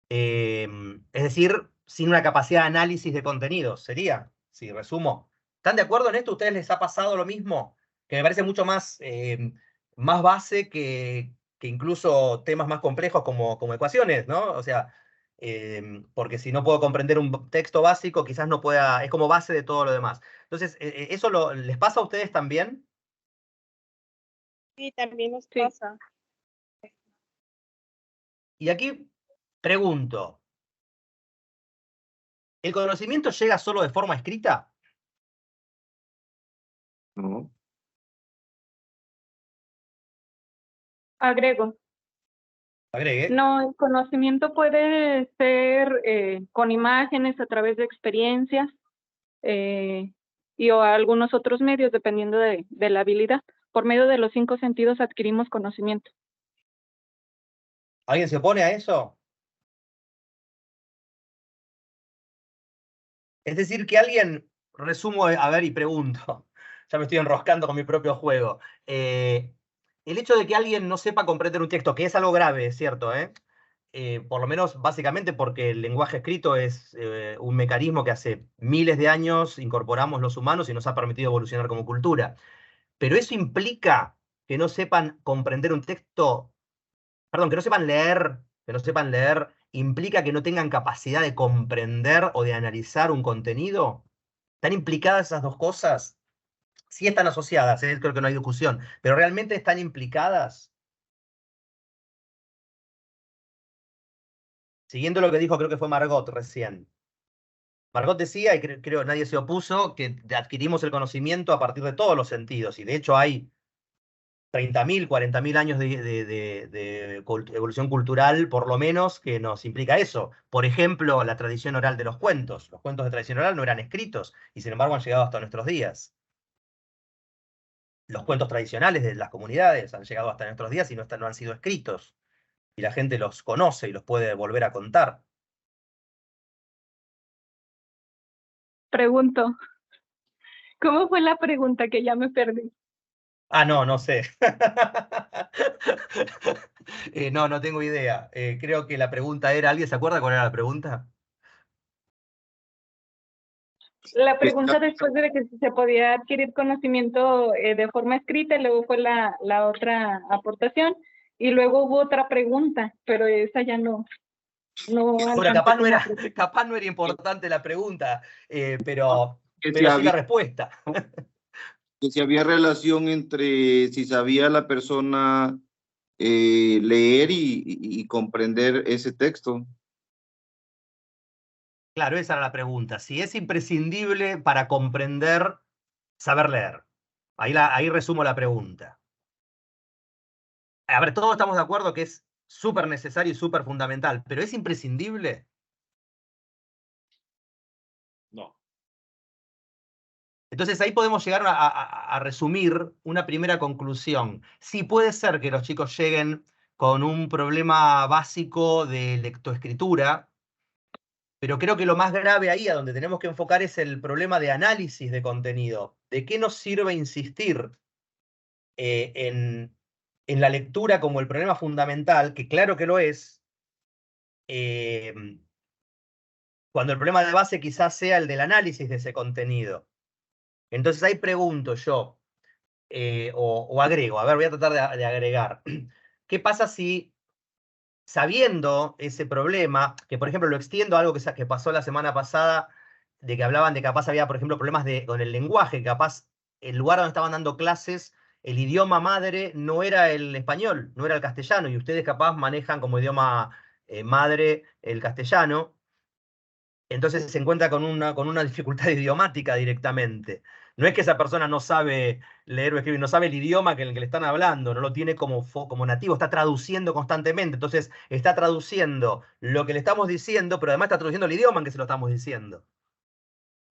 Es decir, sin una capacidad de análisis de contenidos, sería, si resumo. ¿Están de acuerdo en esto? ¿A ustedes les ha pasado lo mismo? Que me parece mucho más, más base que incluso temas más complejos como ecuaciones, ¿no? O sea, porque si no puedo comprender un texto básico, quizás no pueda, es como base de todo lo demás. Entonces, ¿eso les pasa a ustedes también? Sí, también nos pasa. Y aquí pregunto, ¿el conocimiento llega solo de forma escrita? No. Agrego. Agregue. No, el conocimiento puede ser con imágenes, a través de experiencias y o algunos otros medios, dependiendo de la habilidad. Por medio de los 5 sentidos adquirimos conocimiento. ¿Alguien se opone a eso? Es decir, que alguien, resumo, a ver y pregunto, ya me estoy enroscando con mi propio juego. El hecho de que alguien no sepa comprender un texto, que es algo grave, es cierto, por lo menos básicamente porque el lenguaje escrito es un mecanismo que hace miles de años incorporamos los humanos y nos ha permitido evolucionar como cultura. Pero eso implica que no sepan comprender un texto, perdón, que no sepan leer, implica que no tengan capacidad de comprender o de analizar un contenido. ¿Están implicadas esas dos cosas? Sí están asociadas, creo que no hay discusión, pero ¿realmente están implicadas? siguiendo lo que dijo, creo que fue Margot recién. Margot decía, y creo nadie se opuso, que adquirimos el conocimiento a partir de todos los sentidos, y de hecho hay 30.000, 40.000 años de evolución cultural, por lo menos, que nos implica eso. Por ejemplo, la tradición oral de los cuentos. Los cuentos de tradición oral no eran escritos, y sin embargo han llegado hasta nuestros días. Los cuentos tradicionales de las comunidades han llegado hasta nuestros días y no han sido escritos. Y la gente los conoce y los puede volver a contar. Pregunto, ¿cómo fue la pregunta que ya me perdí? Ah, no sé. No tengo idea. Creo que la pregunta era, ¿alguien se acuerda cuál era la pregunta? La pregunta después de que si se podía adquirir conocimiento de forma escrita, y luego fue la otra aportación, y luego hubo otra pregunta, pero esa ya no Bueno, alcancé capaz con la capaz no era importante la pregunta, pero Que sí si la respuesta. que si había relación entre si sabía la persona leer y comprender ese texto. Claro, esa era la pregunta. Si es imprescindible para comprender, saber leer. Ahí resumo la pregunta. A ver, todos estamos de acuerdo que es súper necesario y súper fundamental, pero ¿es imprescindible? No. Entonces ahí podemos llegar a resumir una primera conclusión. Sí, puede ser que los chicos lleguen con un problema básico de lectoescritura, pero creo que lo más grave ahí, a donde tenemos que enfocar, es el problema de análisis de contenido. ¿De qué nos sirve insistir en la lectura como el problema fundamental, que claro que lo es, cuando el problema de base quizás sea el del análisis de ese contenido? Entonces ahí pregunto yo, o agrego, a ver, voy a tratar de agregar. ¿Qué pasa si, sabiendo ese problema, que por ejemplo lo extiendo a algo que pasó la semana pasada, de que hablaban de capaz había, por ejemplo, problemas con el lenguaje, capaz el lugar donde estaban dando clases, el idioma madre no era el español, no era el castellano, y ustedes capaz manejan como idioma madre el castellano, entonces se encuentra con una dificultad idiomática directamente. No es que esa persona no sabe leer o escribir, no sabe el idioma en el que le están hablando, no lo tiene como nativo, está traduciendo constantemente. Entonces está traduciendo lo que le estamos diciendo, pero además está traduciendo el idioma en que se lo estamos diciendo.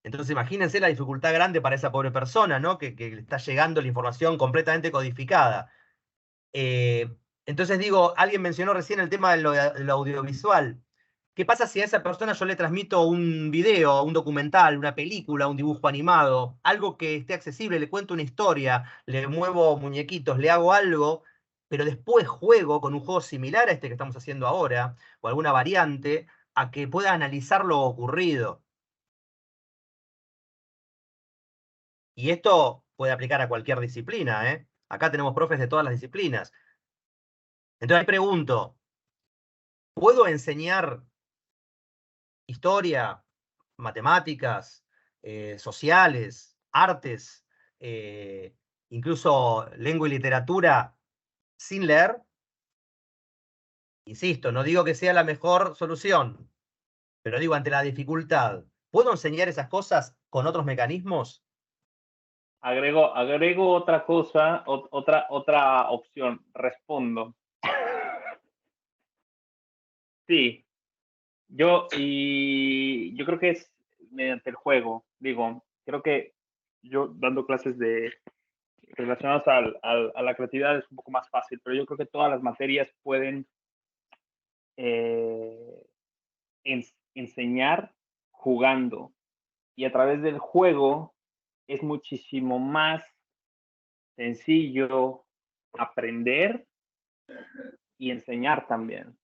Entonces imagínense la dificultad grande para esa pobre persona, ¿no? Que le está llegando la información completamente codificada. Entonces digo, alguien mencionó recién el tema de lo audiovisual. ¿Qué pasa si a esa persona yo le transmito un video, un documental, una película, un dibujo animado, algo que esté accesible, le cuento una historia, le muevo muñequitos, le hago algo, pero después juego con un juego similar a este que estamos haciendo ahora, o alguna variante, a que pueda analizar lo ocurrido? Y esto puede aplicar a cualquier disciplina, ¿eh? Acá tenemos profes de todas las disciplinas. Entonces pregunto, ¿puedo enseñar historia, matemáticas, sociales, artes, incluso lengua y literatura sin leer? Insisto, no digo que sea la mejor solución, pero digo, ante la dificultad, ¿puedo enseñar esas cosas con otros mecanismos? Agrego otra cosa, otra opción. Respondo. Sí, yo creo que es mediante el juego. Digo, creo que yo dando clases relacionadas a la creatividad es un poco más fácil, pero yo creo que todas las materias pueden enseñar jugando, y a través del juego es muchísimo más sencillo aprender y enseñar también.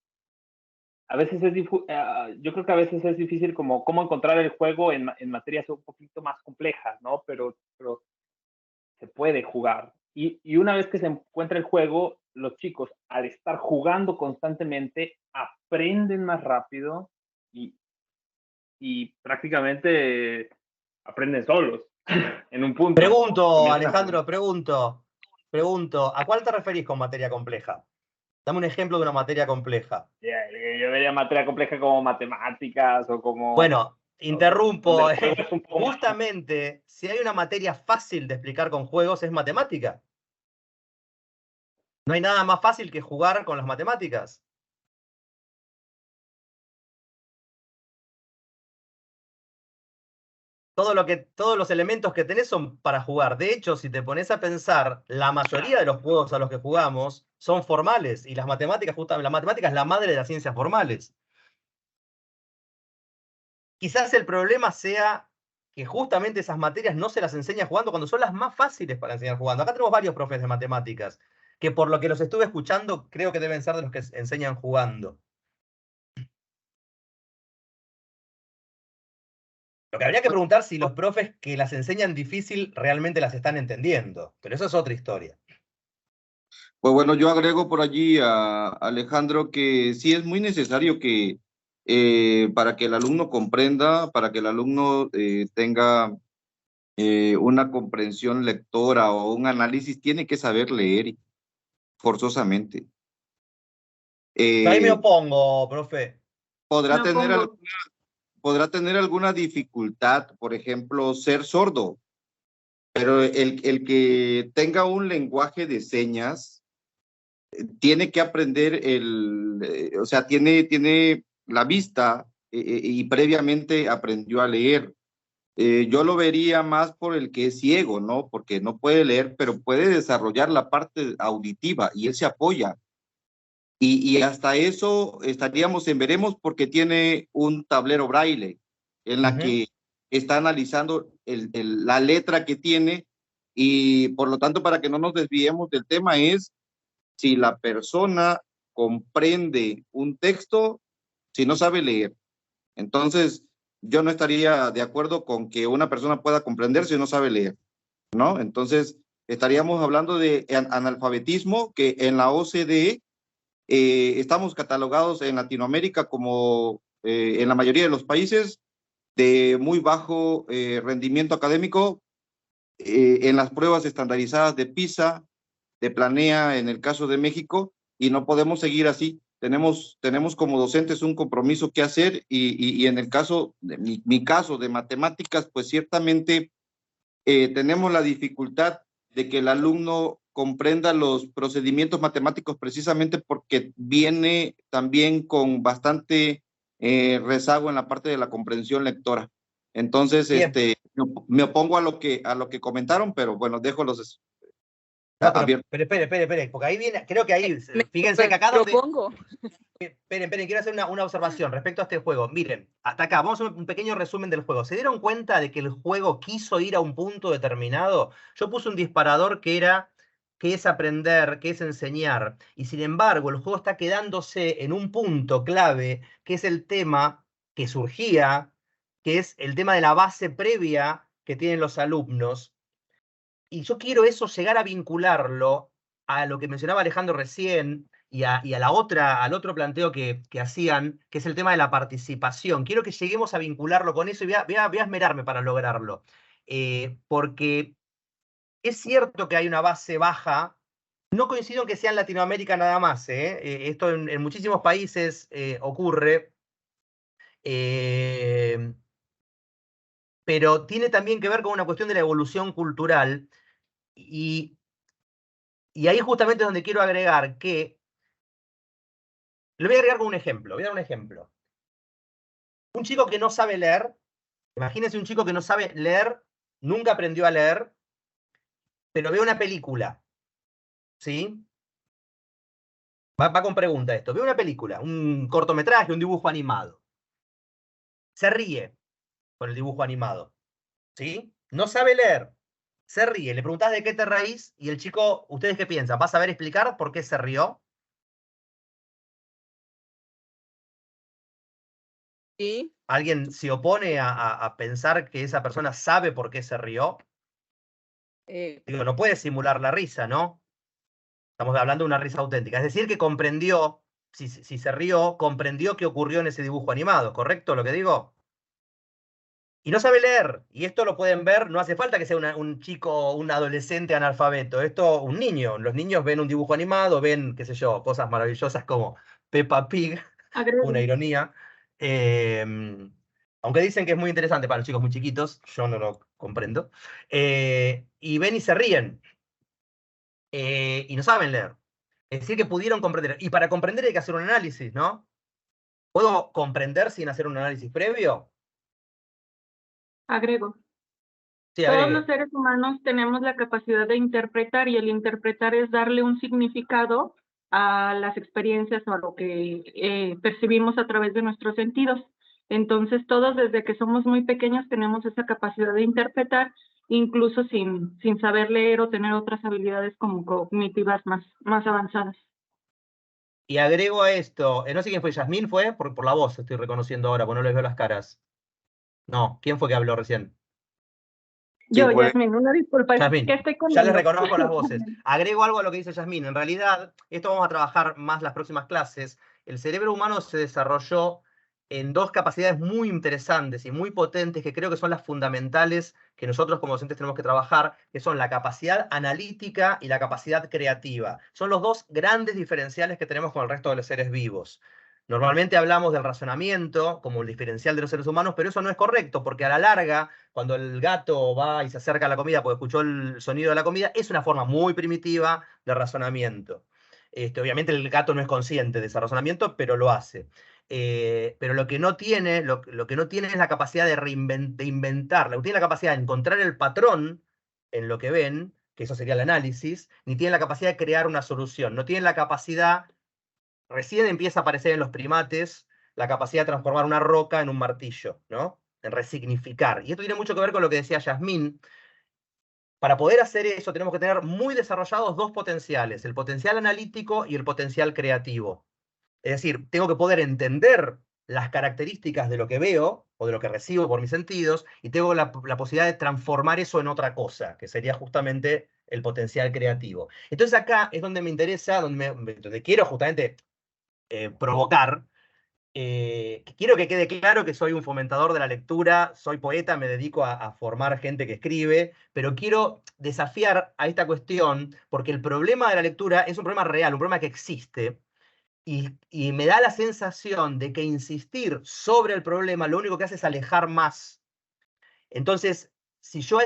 A veces yo creo que a veces es difícil como cómo encontrar el juego en materias un poquito más complejas, ¿no? Pero se puede jugar. Y una vez que se encuentra el juego, los chicos, al estar jugando constantemente, aprenden más rápido y prácticamente aprenden solos en un punto. Pregunto, Alejandro, pregunto, ¿a cuál te referís con materia compleja? Dame un ejemplo de una materia compleja. Yo vería materia compleja como matemáticas o como... Bueno, interrumpo. donde el juego es un poco más- Justamente, si hay una materia fácil de explicar con juegos, es matemática. No hay nada más fácil que jugar con las matemáticas. Todos los elementos que tenés son para jugar. De hecho, si te pones a pensar, la mayoría de los juegos a los que jugamos son formales. Y las matemáticas, justamente, la matemática es la madre de las ciencias formales. Quizás el problema sea que justamente esas materias no se las enseña jugando cuando son las más fáciles para enseñar jugando. Acá tenemos varios profes de matemáticas, que por lo que los estuve escuchando, creo que deben ser de los que enseñan jugando. Lo que habría que preguntar si los profes que las enseñan difícil realmente las están entendiendo. Pero eso es otra historia. Pues bueno, yo agrego por allí a Alejandro que sí es muy necesario que para que el alumno comprenda, para que el alumno tenga una comprensión lectora o un análisis, tiene que saber leer forzosamente. Ahí me opongo, profe. Podrá tener alguna dificultad, por ejemplo, ser sordo, pero el que tenga un lenguaje de señas tiene que aprender o sea, tiene la vista y previamente aprendió a leer. Yo lo vería más por el que es ciego, ¿no? Porque no puede leer, pero puede desarrollar la parte auditiva y él se apoya. Y hasta eso estaríamos en veremos porque tiene un tablero braille en la que está analizando la letra que tiene y por lo tanto, para que no nos desviemos del tema, es si la persona comprende un texto, si no sabe leer. Entonces, yo no estaría de acuerdo con que una persona pueda comprender si no sabe leer, ¿no? Entonces, estaríamos hablando de analfabetismo, que en la OCDE estamos catalogados en Latinoamérica como en la mayoría de los países de muy bajo rendimiento académico en las pruebas estandarizadas de PISA, de Planea en el caso de México, y no podemos seguir así. Tenemos como docentes un compromiso que hacer y en el caso, de mi caso de matemáticas, pues ciertamente tenemos la dificultad de que el alumno comprenda los procedimientos matemáticos precisamente porque viene también con bastante rezago en la parte de la comprensión lectora. Entonces, me opongo a lo que comentaron, pero bueno, dejo los abiertos. Pero espere, porque ahí viene, creo que ahí, fíjense que acá donde... Esperen, quiero hacer una observación respecto a este juego. Miren, hasta acá, vamos a un pequeño resumen del juego. ¿Se dieron cuenta de que el juego quiso ir a un punto determinado? Yo puse un disparador que es aprender, que es enseñar. Y sin embargo, el juego está quedándose en un punto clave, que es el tema que surgía, que es el tema de la base previa que tienen los alumnos. Y yo quiero eso llegar a vincularlo a lo que mencionaba Alejandro recién y al otro planteo que hacían, que es el tema de la participación. Quiero que lleguemos a vincularlo con eso y voy a esmerarme para lograrlo. Porque es cierto que hay una base baja. No coincido en que sea en Latinoamérica nada más. Esto en muchísimos países ocurre. Pero tiene también que ver con una cuestión de la evolución cultural. Y ahí justamente es donde quiero agregar que... Le voy a agregar con un ejemplo. Voy a dar un ejemplo. Un chico que no sabe leer, imagínense un chico que no sabe leer, nunca aprendió a leer, pero ve una película. ¿Sí? Va con pregunta esto. Ve una película, un cortometraje, un dibujo animado. Se ríe con el dibujo animado. ¿Sí? No sabe leer. Se ríe. Le preguntás de qué te reís y el chico, ¿ustedes qué piensan? ¿Va a saber explicar por qué se rió? ¿Sí? ¿Alguien se opone a pensar que esa persona sabe por qué se rió? Digo, no puede simular la risa, ¿no? Estamos hablando de una risa auténtica. Es decir, que comprendió, si se rió, comprendió qué ocurrió en ese dibujo animado, ¿correcto lo que digo? Y no sabe leer. Y esto lo pueden ver, no hace falta que sea un chico, un adolescente analfabeto. Esto, un niño. Los niños ven un dibujo animado, ven, qué sé yo, cosas maravillosas como Peppa Pig, una ironía. Aunque dicen que es muy interesante para los chicos muy chiquitos, yo no lo comprendo. Y ven y se ríen. Y no saben leer. Es decir, que pudieron comprender. Y para comprender hay que hacer un análisis, ¿no? ¿Puedo comprender sin hacer un análisis previo? Agrego. Sí, Todos agregue. los seres humanos tenemos la capacidad de interpretar y el interpretar es darle un significado a las experiencias o a lo que percibimos a través de nuestros sentidos. Entonces, todos desde que somos muy pequeños tenemos esa capacidad de interpretar, incluso sin saber leer o tener otras habilidades como cognitivas más avanzadas. Y agrego a esto, no sé quién fue, Yasmín fue, por la voz estoy reconociendo ahora, porque no les veo las caras. No, ¿quién fue que habló recién? Yo, fue. Yasmín, una disculpa, es Yasmín, que estoy ya les comiendo. reconozco las voces. Agrego algo a lo que dice Yasmín. En realidad, esto vamos a trabajar más las próximas clases. El cerebro humano se desarrolló en dos capacidades muy interesantes y muy potentes que creo que son las fundamentales que nosotros como docentes tenemos que trabajar, que son la capacidad analítica y la capacidad creativa. Son los dos grandes diferenciales que tenemos con el resto de los seres vivos. Normalmente hablamos del razonamiento como el diferencial de los seres humanos, pero eso no es correcto, porque a la larga, cuando el gato va y se acerca a la comida porque escuchó el sonido de la comida, es una forma muy primitiva de razonamiento. Obviamente el gato no es consciente de ese razonamiento, pero lo hace. Pero lo que no tiene, lo que no tiene es la capacidad de inventar, tiene la capacidad de encontrar el patrón en lo que ven, que eso sería el análisis, ni tiene la capacidad de crear una solución, no tiene la capacidad. Recién empieza a aparecer en los primates la capacidad de transformar una roca en un martillo, ¿no? En resignificar. Y esto tiene mucho que ver con lo que decía Yasmín. Para poder hacer eso tenemos que tener muy desarrollados dos potenciales, el potencial analítico y el potencial creativo. Es decir, tengo que poder entender las características de lo que veo o de lo que recibo por mis sentidos y tengo la posibilidad de transformar eso en otra cosa, que sería justamente el potencial creativo. Entonces acá es donde me interesa, donde quiero justamente provocar. Quiero que quede claro que soy un fomentador de la lectura, soy poeta, me dedico a formar gente que escribe, pero quiero desafiar a esta cuestión porque el problema de la lectura es un problema real, un problema que existe, y me da la sensación de que insistir sobre el problema lo único que hace es alejar más. Entonces, si yo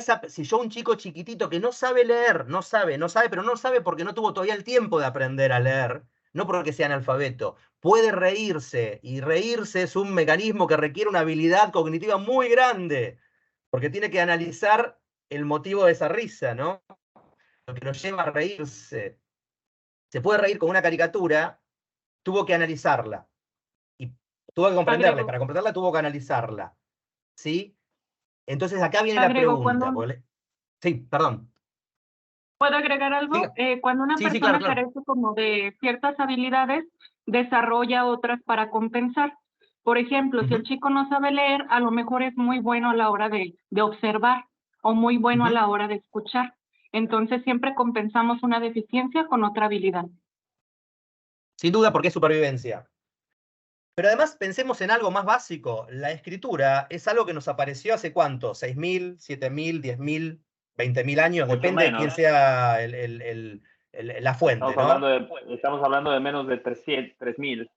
un chico chiquitito que no sabe leer, pero no sabe porque no tuvo todavía el tiempo de aprender a leer, no porque sea analfabeto, puede reírse, y reírse es un mecanismo que requiere una habilidad cognitiva muy grande, porque tiene que analizar el motivo de esa risa, ¿no? Lo que nos lleva a reírse. Se puede reír con una caricatura, tuvo que analizarla, y tuvo que comprenderla, y para comprenderla tuvo que analizarla, ¿sí? Entonces acá viene la pregunta. Sí, perdón. ¿Puedo agregar algo? Cuando una persona claro. carece como de ciertas habilidades, desarrolla otras para compensar. Por ejemplo, si el chico no sabe leer, a lo mejor es muy bueno a la hora de observar o muy bueno a la hora de escuchar. Entonces siempre compensamos una deficiencia con otra habilidad. Sin duda, porque es supervivencia. Pero además pensemos en algo más básico. La escritura es algo que nos apareció hace ¿cuánto? ¿6.000, 7.000, 10.000, 20.000 años? Mucho Depende menos. de quién sea la fuente, Estamos hablando de menos de 3.000.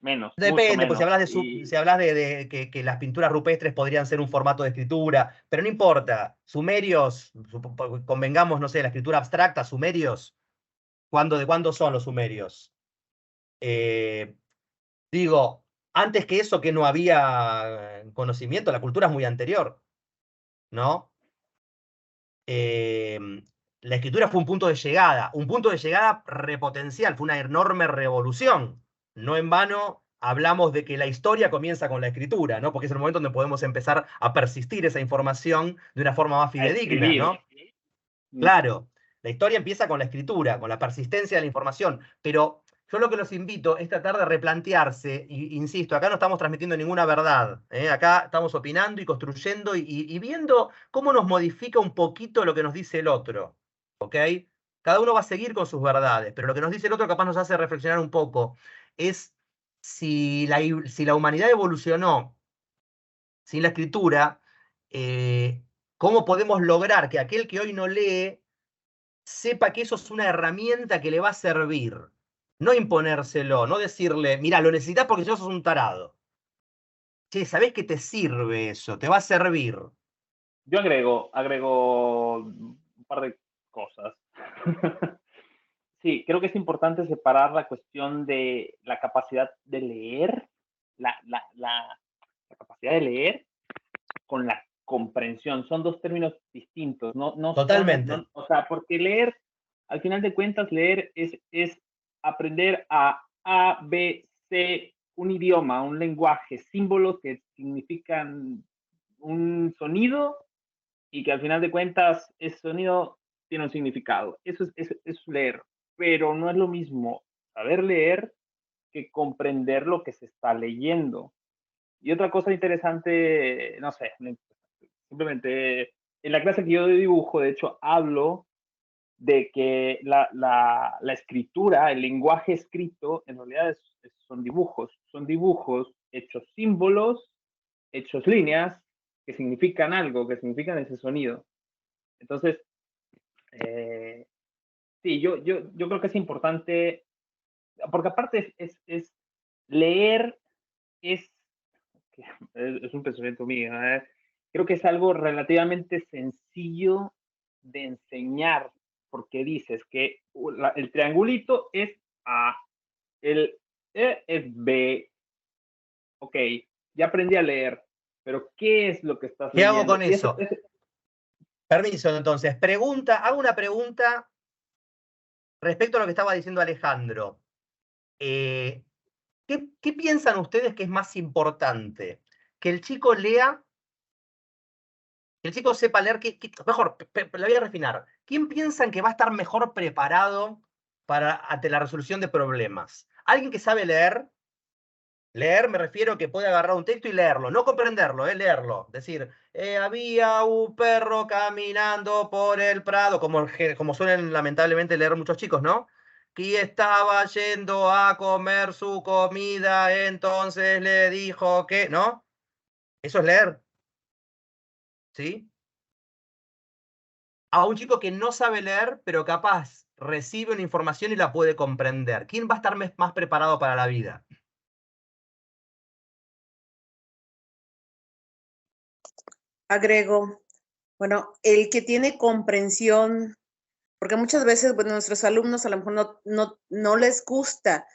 Menos. Depende, pues menos. si hablas de que las pinturas rupestres podrían ser un formato de escritura, pero no importa. Sumerios, convengamos, no sé, la escritura abstracta, sumerios, ¿de cuándo son los sumerios? Digo, antes que eso, que no había conocimiento, la cultura es muy anterior, ¿no? La escritura fue un punto de llegada repotencial, fue una enorme revolución. No en vano hablamos de que la historia comienza con la escritura, ¿no? Porque es el momento donde podemos empezar a persistir esa información de una forma más fidedigna, ¿no? Claro, la historia empieza con la escritura, con la persistencia de la información, pero yo lo que los invito es tratar de replantearse, y insisto, acá no estamos transmitiendo ninguna verdad, acá estamos opinando y construyendo y viendo cómo nos modifica un poquito lo que nos dice el otro, ¿ok? Cada uno va a seguir con sus verdades, pero lo que nos dice el otro capaz nos hace reflexionar un poco, es si la humanidad evolucionó sin la escritura, ¿cómo podemos lograr que aquel que hoy no lee sepa que eso es una herramienta que le va a servir? No imponérselo, no decirle, mira, lo necesitas porque si no sos un tarado. Che, ¿sabés que te sirve eso? Te va a servir. Yo agrego un par de cosas. Sí, creo que es importante separar la cuestión de la capacidad de leer, la capacidad de leer con la comprensión. Son dos términos distintos. No Totalmente. o sea, porque leer, al final de cuentas, leer es aprender A, B, C, un idioma, un lenguaje, símbolos que significan un sonido y que al final de cuentas ese sonido tiene un significado. Eso es leer, pero no es lo mismo saber leer que comprender lo que se está leyendo. Y otra cosa interesante, no sé, simplemente en la clase que yo de dibujo, de hecho, hablo de que la escritura, el lenguaje escrito, en realidad son dibujos hechos símbolos, hechos líneas, que significan algo, que significan ese sonido. Entonces, sí, yo creo que es importante, porque aparte es leer, es un pensamiento mío, creo que es algo relativamente sencillo de enseñar, porque dices que el triangulito es A, el E es B, ok, ya aprendí a leer, pero ¿qué es lo que estás ¿Qué hago leyendo? con eso? Permiso, entonces. Hago una pregunta respecto a lo que estaba diciendo Alejandro. ¿Qué piensan ustedes que es más importante? ¿Que el chico lea? ¿Que el chico sepa leer? Mejor, la voy a refinar. ¿Quién piensan que va a estar mejor preparado ante la resolución de problemas? ¿Alguien que sabe leer? Leer me refiero que puede agarrar un texto y leerlo, no comprenderlo, leerlo. Decir, había un perro caminando por el prado, como suelen lamentablemente leer muchos chicos, ¿no? Que estaba yendo a comer su comida, entonces le dijo que, ¿no? Eso es leer. ¿Sí? A un chico que no sabe leer, pero capaz recibe una información y la puede comprender. ¿Quién va a estar más preparado para la vida? Agrego, bueno, el que tiene comprensión, porque muchas veces, bueno, nuestros alumnos a lo mejor no les gusta,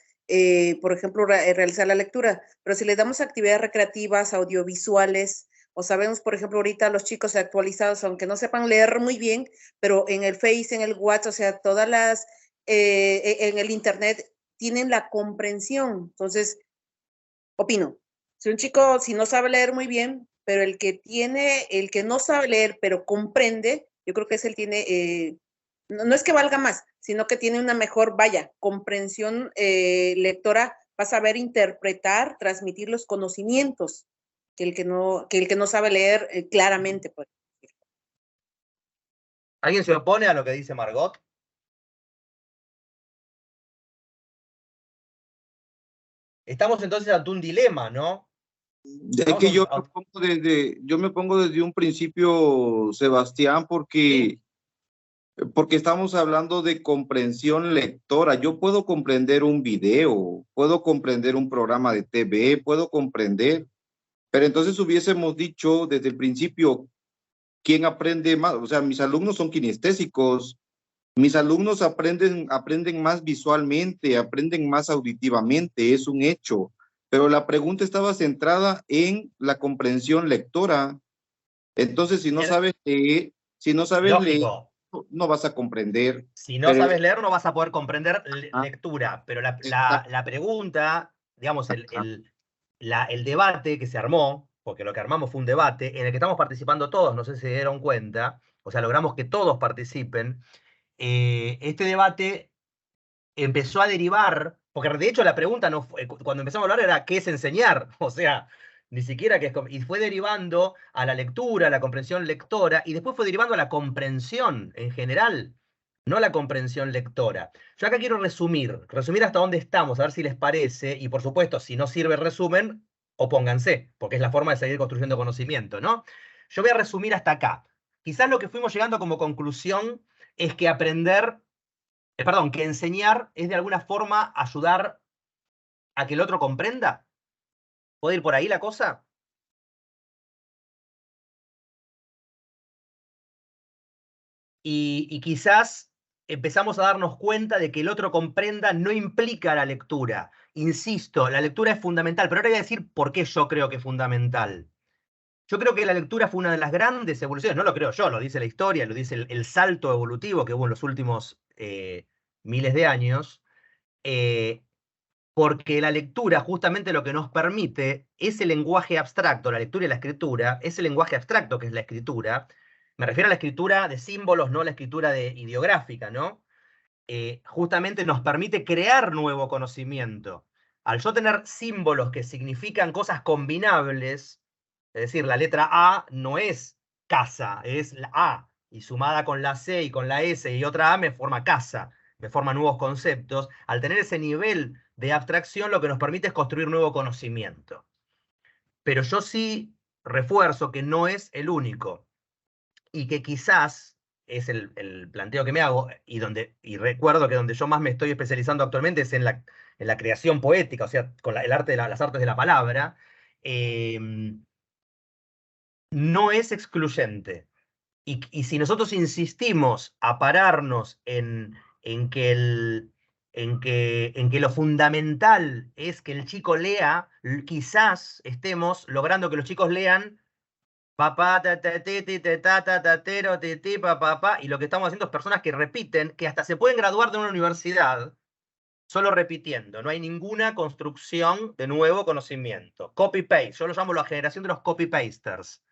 por ejemplo, realizar la lectura, pero si les damos actividades recreativas, audiovisuales, o sabemos, por ejemplo, ahorita los chicos actualizados, aunque no sepan leer muy bien, pero en el Face, en el WhatsApp, o sea, todas las, en el Internet, tienen la comprensión. Entonces, opino, si un chico, si no sabe leer muy bien, pero el que no sabe leer, pero comprende, yo creo que es tiene, no es que valga más, sino que tiene una mejor, comprensión lectora, va a saber interpretar, transmitir los conocimientos que el que no sabe leer claramente. Pues. ¿Alguien se opone a lo que dice Margot? Estamos entonces ante un dilema, ¿no? Es que yo me pongo desde un principio, Sebastián, porque estamos hablando de comprensión lectora. Yo puedo comprender un video, puedo comprender un programa de TV, puedo comprender, pero entonces hubiésemos dicho desde el principio, ¿quién aprende más? O sea, mis alumnos son kinestésicos, mis alumnos aprenden más visualmente, aprenden más auditivamente, es un hecho. Pero la pregunta estaba centrada en la comprensión lectora. Entonces, si no sabes leer, no vas a comprender. Si no sabes leer, no vas a poder comprender lectura. Pero la pregunta, digamos, el debate que se armó, porque lo que armamos fue un debate en el que estamos participando todos, no sé si se dieron cuenta, o sea, logramos que todos participen. Este debate empezó a derivar, porque de hecho la pregunta no fue, cuando empezamos a hablar era ¿qué es enseñar? O sea, ni siquiera que es, y fue derivando a la lectura, a la comprensión lectora, y después fue derivando a la comprensión en general, no a la comprensión lectora. Yo acá quiero resumir hasta dónde estamos, a ver si les parece, y por supuesto, si no sirve el resumen, opónganse, porque es la forma de seguir construyendo conocimiento, ¿no? Yo voy a resumir hasta acá. Quizás lo que fuimos llegando como conclusión es que que enseñar es de alguna forma ayudar a que el otro comprenda. ¿Puede ir por ahí la cosa? Y quizás empezamos a darnos cuenta de que el otro comprenda no implica la lectura. Insisto, la lectura es fundamental, pero ahora voy a decir por qué yo creo que es fundamental. Yo creo que la lectura fue una de las grandes evoluciones, no lo creo yo, lo dice la historia, lo dice el salto evolutivo que hubo en los últimos miles de años, porque la lectura justamente lo que nos permite es el lenguaje abstracto, la lectura y la escritura, es el lenguaje abstracto que es la escritura. Me refiero a la escritura de símbolos, no a la escritura ideográfica, ¿no? Justamente nos permite crear nuevo conocimiento. Al yo tener símbolos que significan cosas combinables, es decir, la letra A no es casa, es la A, y sumada con la C y con la S y otra A me forma casa, me forma nuevos conceptos. Al tener ese nivel de abstracción, lo que nos permite es construir nuevo conocimiento. Pero yo sí refuerzo que no es el único, y que quizás es el planteo que me hago, y recuerdo que donde yo más me estoy especializando actualmente es en la creación poética, o sea, con el arte las artes de la palabra, no es excluyente. Y si nosotros insistimos a pararnos en que lo fundamental es que el chico lea, quizás estemos logrando que los chicos lean papá, papá, y lo que estamos haciendo es personas que repiten, que hasta se pueden graduar de una universidad solo repitiendo. No hay ninguna construcción de nuevo conocimiento. Copy-paste, yo lo llamo la generación de los copy-pasters.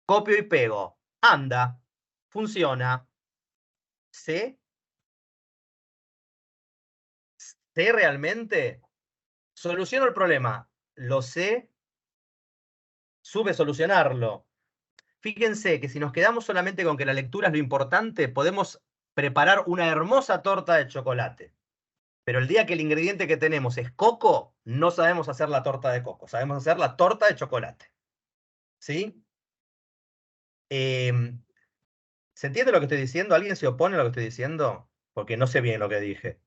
Copio y pego. Anda. Funciona. ¿Sé? ¿Sé realmente? Soluciono el problema. Lo sé. Sube solucionarlo. Fíjense que si nos quedamos solamente con que la lectura es lo importante, podemos preparar una hermosa torta de chocolate. Pero el día que el ingrediente que tenemos es coco, no sabemos hacer la torta de coco. Sabemos hacer la torta de chocolate. ¿Sí? ¿Se entiende lo que estoy diciendo? ¿Alguien se opone a lo que estoy diciendo? Porque no sé bien lo que dije.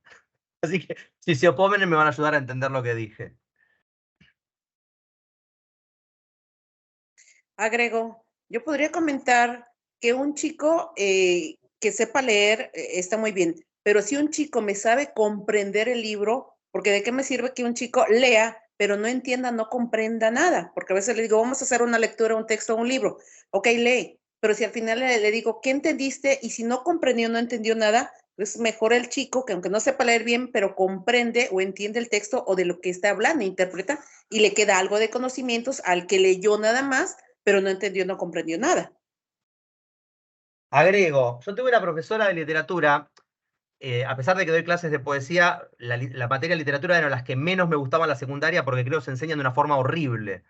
Así que si se oponen me van a ayudar a entender lo que dije. Agrego, yo podría comentar que un chico que sepa leer está muy bien, pero si un chico me sabe comprender el libro, porque de qué me sirve que un chico lea, pero no entienda, no comprenda nada, porque a veces le digo, vamos a hacer una lectura, un texto, un libro, ok, lee, pero si al final le digo, ¿qué entendiste? Y si no comprendió, no entendió nada, es mejor el chico que aunque no sepa leer bien, pero comprende o entiende el texto o de lo que está hablando, interpreta, y le queda algo de conocimientos al que leyó nada más, pero no entendió, no comprendió nada. Agrego, yo tuve una profesora de literatura, a pesar de que doy clases de poesía, la materia de literatura era las que menos me gustaban en la secundaria porque creo que se enseñan de una forma horrible.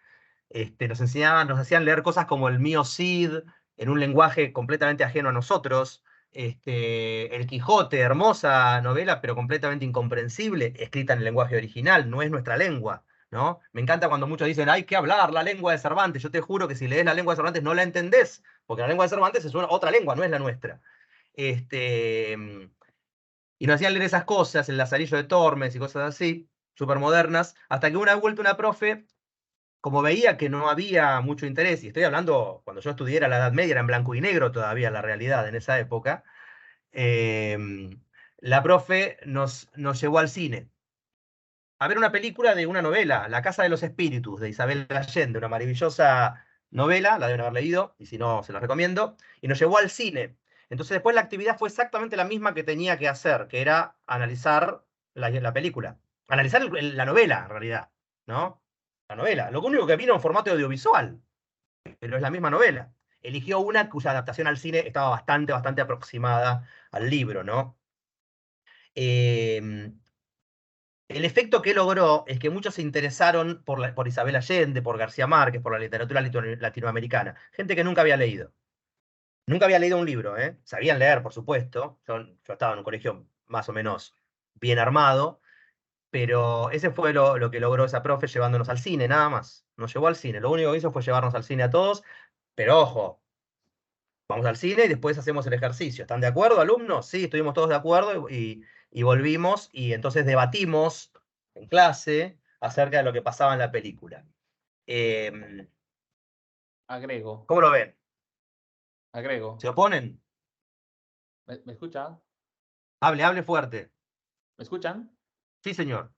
Nos hacían leer cosas como el mío Cid, en un lenguaje completamente ajeno a nosotros. El Quijote, hermosa novela, pero completamente incomprensible, escrita en el lenguaje original, no es nuestra lengua, ¿no? Me encanta cuando muchos dicen, hay que hablar la lengua de Cervantes. Yo te juro que si lees la lengua de Cervantes no la entendés, porque la lengua de Cervantes es otra lengua, no es la nuestra. Y nos hacían leer esas cosas, el Lazarillo de Tormes y cosas así, súper modernas, hasta que una vuelta una profe, como veía que no había mucho interés, y estoy hablando, cuando yo estudié era la Edad Media, era en blanco y negro todavía la realidad en esa época, la profe nos llevó al cine a ver una película de una novela, La Casa de los Espíritus, de Isabel Allende, una maravillosa novela, la deben haber leído, y si no, se la recomiendo, y nos llevó al cine. Entonces después la actividad fue exactamente la misma que tenía que hacer, que era analizar la película. Analizar la novela, en realidad, ¿no? La novela. Lo único que vino en formato audiovisual, pero es la misma novela. Eligió una cuya adaptación al cine estaba bastante aproximada al libro, ¿no? El efecto que logró es que muchos se interesaron por Isabel Allende, por García Márquez, por la literatura latinoamericana. Gente que nunca había leído. Nunca había leído un libro, ¿eh? Sabían leer, por supuesto. Yo estaba en un colegio más o menos bien armado, pero ese fue lo que logró esa profe llevándonos al cine, nada más. Nos llevó al cine. Lo único que hizo fue llevarnos al cine a todos, Pero ojo, vamos al cine y después hacemos el ejercicio. ¿Están de acuerdo, alumnos? Sí, estuvimos todos de acuerdo y volvimos y entonces debatimos en clase acerca de lo que pasaba en la película. Agrego, ¿Cómo lo ven? agrego. ¿Se oponen? ¿Me escuchan? Hable fuerte. ¿Me escuchan? Sí, señor.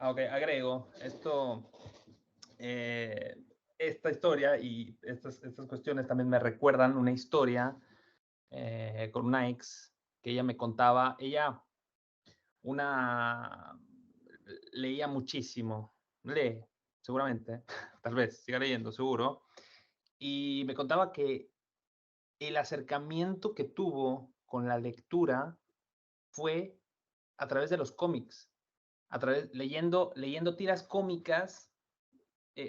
Ok, agrego. Esta historia y estas cuestiones también me recuerdan una historia con una ex que ella me contaba. Ella leía muchísimo, lee, seguramente, tal vez, siga leyendo, seguro. Y me contaba que el acercamiento que tuvo con la lectura fue a través de los cómics, leyendo tiras cómicas.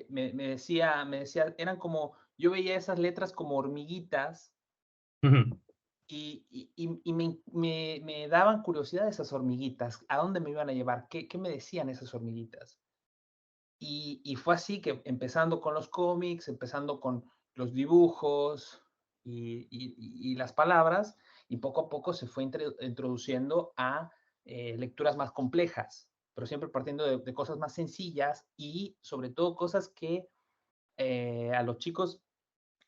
Me decía, eran como, yo veía esas letras como hormiguitas y me daban curiosidad esas hormiguitas, a dónde me iban a llevar, qué me decían esas hormiguitas. Y fue así que empezando con los cómics, empezando con los dibujos y las palabras, y poco a poco se fue introduciendo a lecturas más complejas, pero siempre partiendo de cosas más sencillas y sobre todo cosas que a los chicos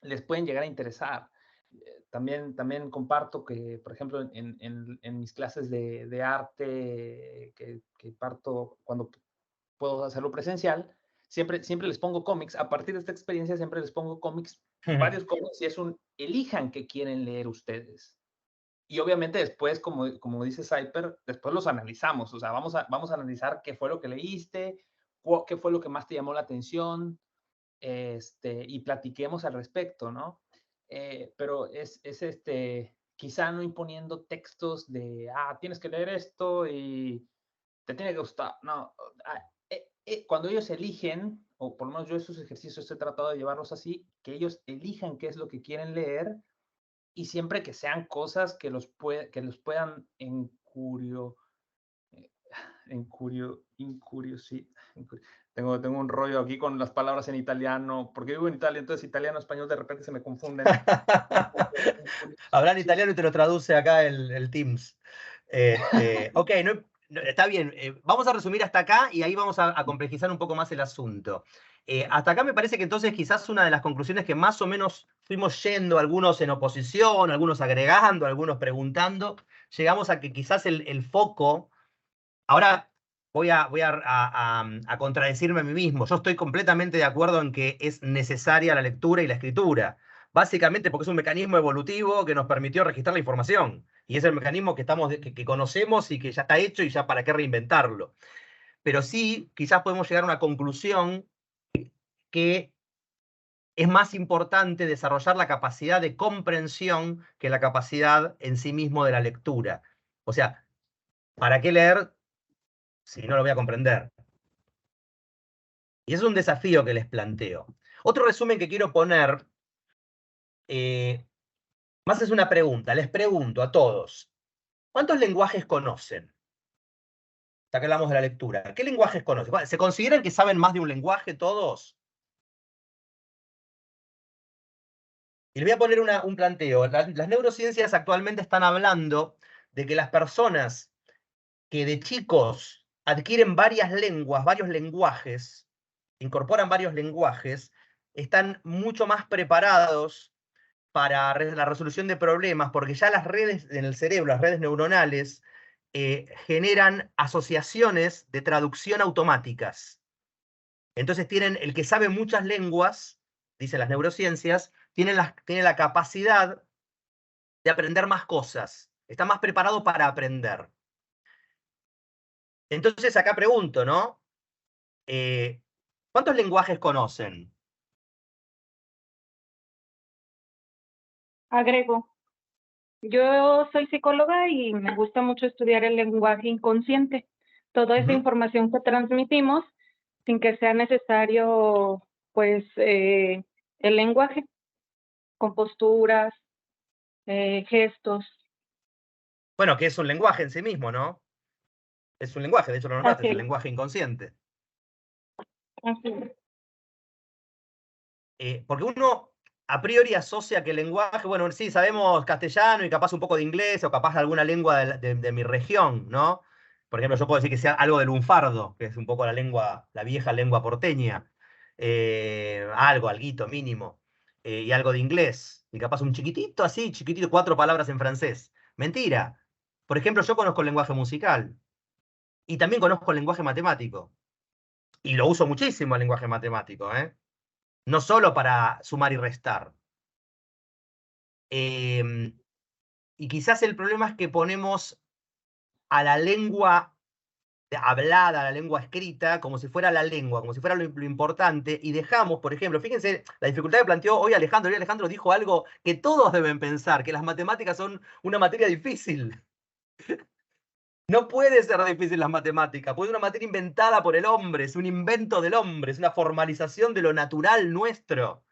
les pueden llegar a interesar. También comparto que, por ejemplo, en mis clases de arte que parto cuando puedo hacerlo presencial, siempre les pongo cómics. A partir de esta experiencia siempre les pongo cómics, varios cómics, y es elijan qué quieren leer ustedes. Y obviamente después, como dice Cyper, después los analizamos. O sea, vamos a analizar qué fue lo que leíste, qué fue lo que más te llamó la atención, y platiquemos al respecto, ¿no? Pero es quizá no imponiendo textos de, tienes que leer esto y te tiene que gustar. No, cuando ellos eligen, o por lo menos yo esos ejercicios he tratado de llevarlos así, que ellos elijan qué es lo que quieren leer y siempre que sean cosas que los puedan tengo un rollo aquí con las palabras en italiano, porque vivo en Italia, entonces italiano, español de repente se me confunden. Hablar italiano y te lo traduce acá el Teams. Ok, está bien. Vamos a resumir hasta acá y ahí vamos a complejizar un poco más el asunto. Hasta acá me parece que entonces quizás una de las conclusiones que más o menos fuimos yendo, algunos en oposición, algunos agregando, algunos preguntando, llegamos a que quizás el foco. Ahora voy a contradecirme a mí mismo. Yo estoy completamente de acuerdo en que es necesaria la lectura y la escritura. Básicamente porque es un mecanismo evolutivo que nos permitió registrar la información. Y es el mecanismo que conocemos y que ya está hecho y ya para qué reinventarlo. Pero sí, quizás podemos llegar a una conclusión que es más importante desarrollar la capacidad de comprensión que la capacidad en sí mismo de la lectura. O sea, ¿para qué leer si no lo voy a comprender? Y ese es un desafío que les planteo. Otro resumen que quiero poner, más es una pregunta. Les pregunto a todos, ¿cuántos lenguajes conocen? Ya que hablamos de la lectura. ¿Qué lenguajes conocen? ¿Se consideran que saben más de un lenguaje todos? Y les voy a poner un planteo. Las neurociencias actualmente están hablando de que las personas que de chicos adquieren varias lenguas, varios lenguajes, incorporan varios lenguajes, están mucho más preparados para la resolución de problemas, porque ya las redes en el cerebro, las redes neuronales, generan asociaciones de traducción automáticas. Entonces tienen, el que sabe muchas lenguas, dicen las neurociencias, tiene la capacidad de aprender más cosas, está más preparado para aprender. Entonces acá pregunto, ¿no? ¿Cuántos lenguajes conocen? Agrego. Yo soy psicóloga y me gusta mucho estudiar el lenguaje inconsciente. Toda esa información que transmitimos sin que sea necesario, pues, el lenguaje, con posturas, gestos. Bueno, que es un lenguaje en sí mismo, ¿no? Es un lenguaje, de hecho lo nombraste, es el lenguaje inconsciente. Así es. Porque uno, a priori asocia que el lenguaje, bueno, sí, sabemos castellano y capaz un poco de inglés o capaz alguna lengua de mi región, ¿no? Por ejemplo, yo puedo decir que sea algo del lunfardo, que es un poco la lengua, la vieja lengua porteña. Alguito mínimo. Y algo de inglés. Y capaz un chiquitito así, chiquitito, 4 palabras en francés. Mentira. Por ejemplo, yo conozco el lenguaje musical. Y también conozco el lenguaje matemático. Y lo uso muchísimo el lenguaje matemático, ¿eh? No solo para sumar y restar. Y quizás el problema es que ponemos a la lengua hablada, a la lengua escrita, como si fuera la lengua, como si fuera lo importante, y dejamos, por ejemplo, fíjense la dificultad que planteó hoy Alejandro. Hoy Alejandro dijo algo que todos deben pensar, que las matemáticas son una materia difícil. No puede ser difícil las matemáticas, porque es una materia inventada por el hombre, es un invento del hombre, es una formalización de lo natural nuestro.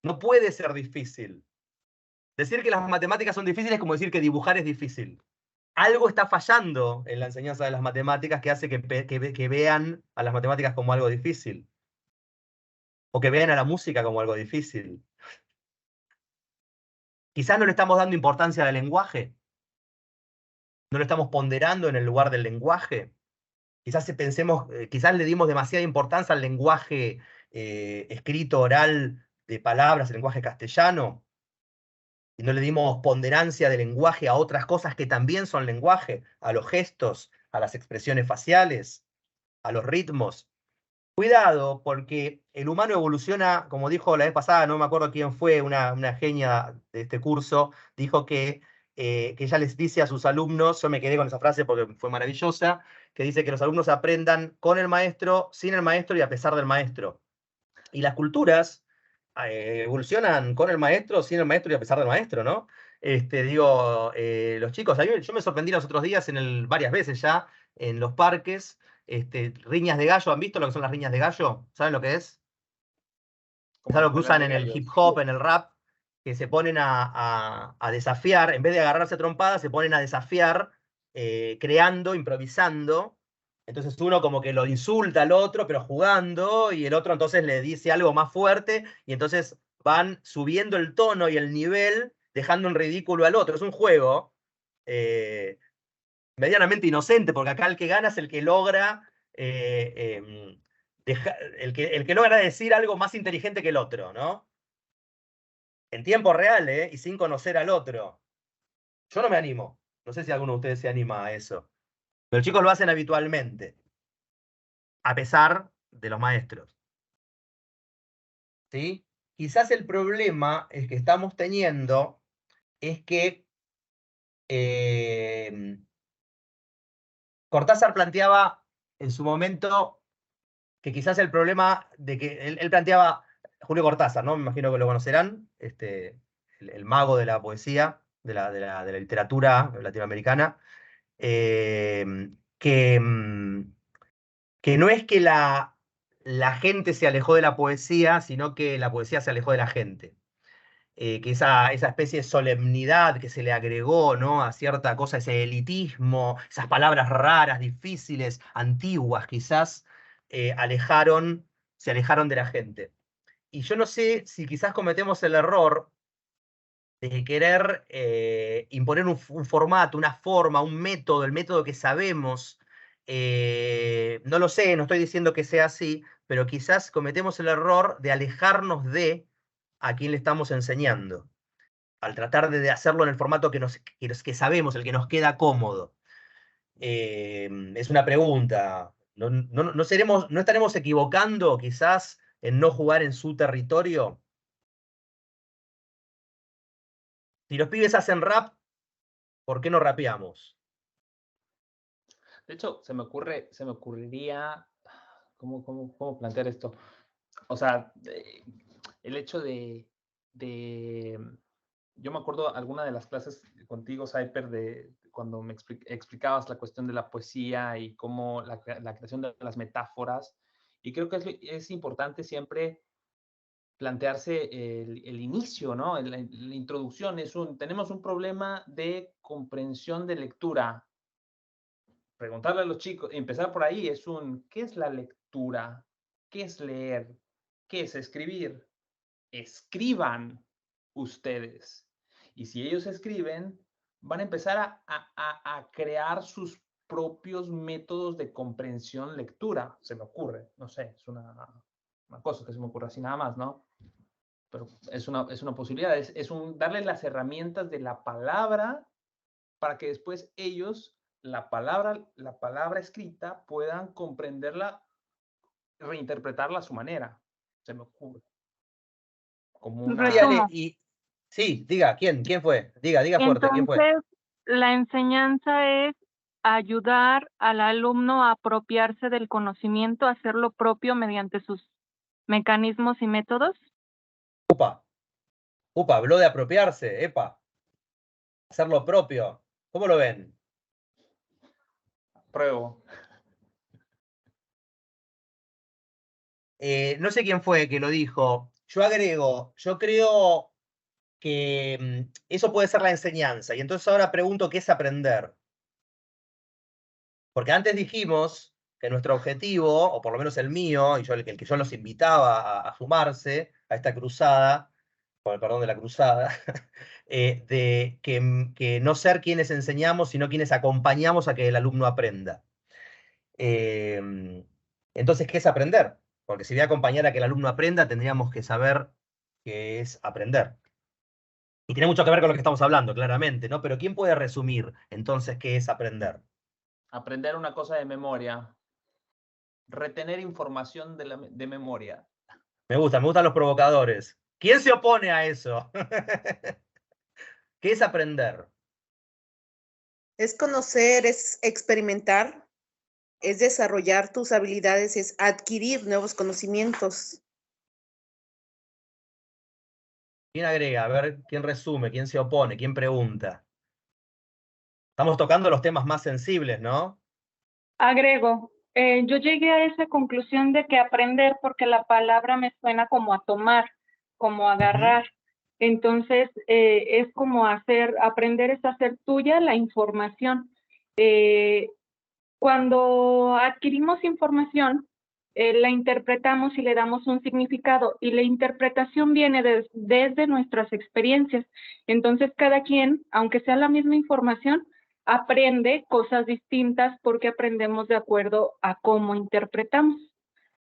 No puede ser difícil. Decir que las matemáticas son difíciles es como decir que dibujar es difícil. Algo está fallando en la enseñanza de las matemáticas que hace que vean a las matemáticas como algo difícil. O que vean a la música como algo difícil. Quizás no le estamos dando importancia al lenguaje. No lo estamos ponderando en el lugar del lenguaje. Quizás quizás le dimos demasiada importancia al lenguaje escrito, oral, de palabras, el lenguaje castellano. Y no le dimos ponderancia de lenguaje a otras cosas que también son lenguaje, a los gestos, a las expresiones faciales, a los ritmos. Cuidado, porque el humano evoluciona, como dijo la vez pasada, no me acuerdo quién fue, una genia de este curso, dijo que ella les dice a sus alumnos, yo me quedé con esa frase porque fue maravillosa, que dice que los alumnos aprendan con el maestro, sin el maestro y a pesar del maestro. Y las culturas evolucionan con el maestro, sin el maestro y a pesar del maestro, ¿no? Los chicos, yo me sorprendí los otros días, varias veces ya, en los parques, riñas de gallo. ¿Han visto lo que son las riñas de gallo? ¿Saben lo que es? Es algo que usan en el hip hop, en el rap, que se ponen a desafiar, en vez de agarrarse a trompadas, se ponen a desafiar, creando, improvisando. Entonces uno como que lo insulta al otro, pero jugando, y el otro entonces le dice algo más fuerte, y entonces van subiendo el tono y el nivel, dejando en ridículo al otro. Es un juego medianamente inocente, porque acá el que gana es el que logra el que logra decir algo más inteligente que el otro, ¿no? En tiempo real, y sin conocer al otro. Yo no me animo. No sé si alguno de ustedes se anima a eso. Pero los chicos lo hacen habitualmente. A pesar de los maestros. ¿Sí? Quizás el problema es que estamos teniendo es que Cortázar planteaba en su momento que quizás el problema de que él planteaba, Julio Cortázar, ¿no? Me imagino que lo conocerán, el mago de la poesía, de la literatura latinoamericana, que no es que la gente se alejó de la poesía, sino que la poesía se alejó de la gente. Que esa especie de solemnidad que se le agregó, ¿no?, a cierta cosa, ese elitismo, esas palabras raras, difíciles, antiguas, quizás se alejaron de la gente. Y yo no sé si quizás cometemos el error de querer imponer un formato, una forma, un método, el método que sabemos. No lo sé, no estoy diciendo que sea así, pero quizás cometemos el error de alejarnos de a quién le estamos enseñando, al tratar de hacerlo en el formato que sabemos, el que nos queda cómodo. Es una pregunta. ¿No estaremos equivocando quizás en no jugar en su territorio? Si los pibes hacen rap, ¿por qué no rapeamos? De hecho, se me ocurriría, ¿cómo plantear esto? O sea, el hecho yo me acuerdo alguna de las clases contigo, Cyper, de cuando me explicabas la cuestión de la poesía y cómo la creación de las metáforas. Y creo que es importante siempre plantearse el inicio, ¿no? La introducción. Tenemos un problema de comprensión de lectura. Preguntarle a los chicos, empezar por ahí, ¿qué es la lectura? ¿Qué es leer? ¿Qué es escribir? escriban ustedes. Y si ellos escriben, van a empezar a crear sus propios métodos de comprensión lectura. Se me ocurre, no sé, es una cosa que se me ocurre así nada más, ¿no? Pero es una posibilidad, es darles las herramientas de la palabra para que después ellos, la palabra escrita, puedan comprenderla, reinterpretarla a su manera. Se me ocurre. Como una... Sí, Ale, sí, diga, ¿quién fue? Diga fuerte, ¿quién fue? Entonces, la enseñanza es ayudar al alumno a apropiarse del conocimiento, a hacerlo propio mediante sus mecanismos y métodos. Upa, habló de apropiarse, epa. Hacerlo propio. ¿Cómo lo ven? Pruebo. No sé quién fue que lo dijo. Yo agrego, yo creo que eso puede ser la enseñanza. Y entonces ahora pregunto, ¿qué es aprender? Porque antes dijimos que nuestro objetivo, o por lo menos el mío, y el que yo los invitaba a sumarse a esta cruzada, con el perdón de la cruzada, de que no ser quienes enseñamos, sino quienes acompañamos a que el alumno aprenda. Entonces, ¿qué es aprender? Porque si voy a acompañar a que el alumno aprenda, tendríamos que saber qué es aprender. Y tiene mucho que ver con lo que estamos hablando, claramente, ¿no? Pero ¿quién puede resumir entonces qué es aprender? Aprender una cosa de memoria. Retener información de memoria. Me gustan los provocadores. ¿Quién se opone a eso? ¿Qué es aprender? Es conocer, es experimentar, es desarrollar tus habilidades, es adquirir nuevos conocimientos. ¿Quién agrega? A ver, ¿quién resume? ¿Quién se opone? ¿Quién pregunta? Estamos tocando los temas más sensibles, ¿no? Agrego, yo llegué a esa conclusión de que aprender, porque la palabra me suena como a tomar, como a agarrar. Entonces, es como aprender es hacer tuya la información. Cuando adquirimos información, la interpretamos y le damos un significado, y la interpretación viene desde nuestras experiencias. Entonces, cada quien, aunque sea la misma información, aprende cosas distintas porque aprendemos de acuerdo a cómo interpretamos.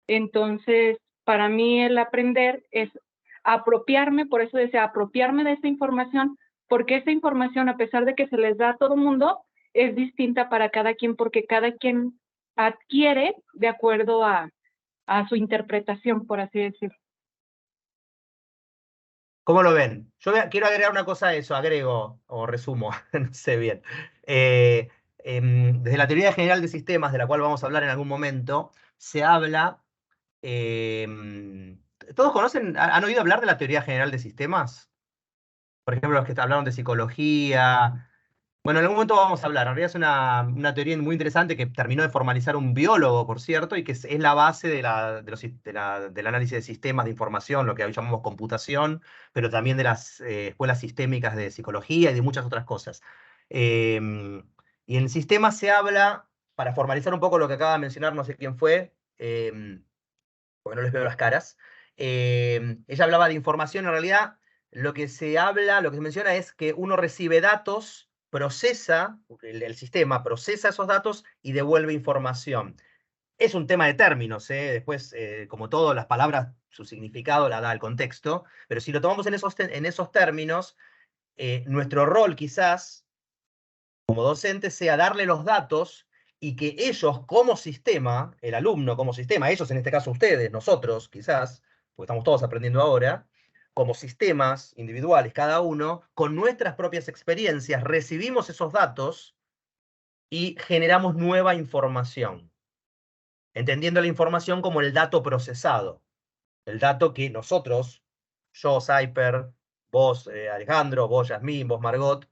Entonces, para mí el aprender es apropiarme, por eso decía, apropiarme de esa información, porque esa información, a pesar de que se les da a todo mundo, es distinta para cada quien, porque cada quien adquiere de acuerdo a su interpretación, por así decirlo. ¿Cómo lo ven? Yo quiero agregar una cosa a eso, agrego, o resumo, no sé bien. Desde la teoría general de sistemas, de la cual vamos a hablar en algún momento, se habla... ¿todos conocen, han oído hablar de la teoría general de sistemas? Por ejemplo, los que hablaron de psicología. Bueno, en algún momento vamos a hablar. En realidad es una teoría muy interesante que terminó de formalizar un biólogo, por cierto, y que es la base del análisis de sistemas de información, lo que hoy llamamos computación, pero también de las escuelas sistémicas de psicología y de muchas otras cosas. Y en sistemas se habla, para formalizar un poco lo que acaba de mencionar, no sé quién fue, porque no les veo las caras, ella hablaba de información. En realidad lo que se menciona es que uno recibe datos, procesa, el sistema procesa esos datos y devuelve información. Es un tema de términos, después, como todo, las palabras, su significado la da el contexto, pero si lo tomamos en esos términos, nuestro rol quizás, como docente, sea darle los datos y que ellos como sistema, el alumno como sistema, ellos en este caso ustedes, nosotros quizás, porque estamos todos aprendiendo ahora, como sistemas individuales cada uno, con nuestras propias experiencias, recibimos esos datos y generamos nueva información, entendiendo la información como el dato procesado, el dato que nosotros, yo, Cyper, vos, Alejandro, vos, Yasmín, vos, Margot,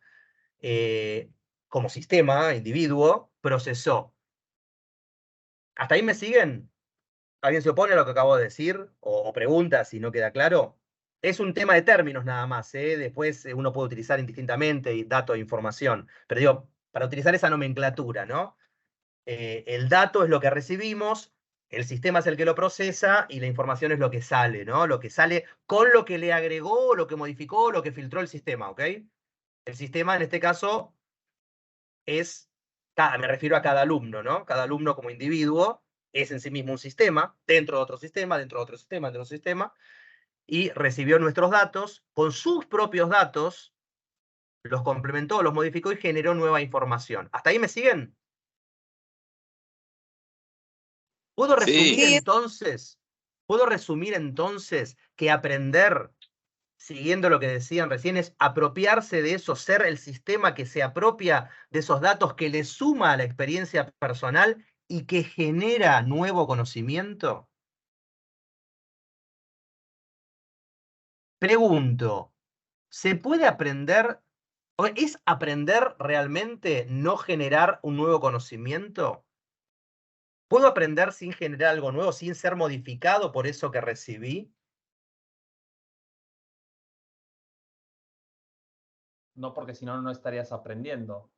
como sistema, individuo, procesó. ¿Hasta ahí me siguen? ¿Alguien se opone a lo que acabo de decir? ¿O pregunta si no queda claro? Es un tema de términos nada más, después uno puede utilizar indistintamente datos e información, pero digo, para utilizar esa nomenclatura, ¿no? El dato es lo que recibimos, el sistema es el que lo procesa y la información es lo que sale, ¿no? Lo que sale con lo que le agregó, lo que modificó, lo que filtró el sistema, ¿ok? El sistema en este caso es, me refiero a cada alumno, ¿no? Cada alumno como individuo es en sí mismo un sistema, dentro de otro sistema, dentro de otro sistema, dentro de otro sistema, y recibió nuestros datos, con sus propios datos, los complementó, los modificó y generó nueva información. ¿Hasta ahí me siguen? ¿Puedo resumir Sí, entonces? ¿Puedo resumir entonces que aprender, siguiendo lo que decían recién, es apropiarse de eso, ser el sistema que se apropia de esos datos, que le suma a la experiencia personal y que genera nuevo conocimiento? Pregunto, ¿se puede aprender? ¿Es aprender realmente no generar un nuevo conocimiento? ¿Puedo aprender sin generar algo nuevo, sin ser modificado por eso que recibí? No, porque si no, no estarías aprendiendo.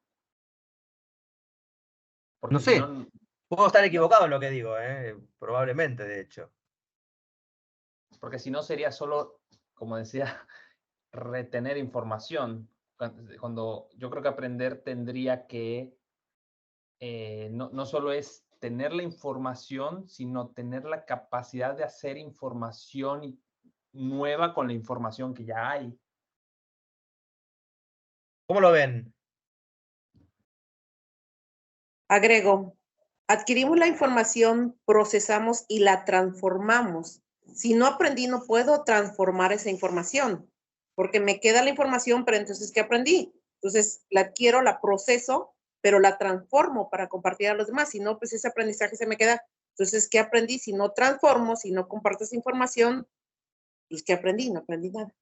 No Porque si sé, no, puedo estar equivocado en lo que digo, probablemente, de hecho. porque si no sería solo, como decía, retener información. Cuando yo creo que aprender tendría que, no solo es tener la información, sino tener la capacidad de hacer información nueva con la información que ya hay. ¿Cómo lo ven? Agrego, adquirimos la información, procesamos y la transformamos. Si no aprendí, no puedo transformar esa información, porque me queda la información, pero entonces, ¿qué aprendí? Entonces, la adquiero, la proceso, pero la transformo para compartir a los demás. Si no, pues ese aprendizaje se me queda. Entonces, ¿qué aprendí? Si no transformo, si no comparto esa información, pues, ¿qué aprendí? No aprendí nada.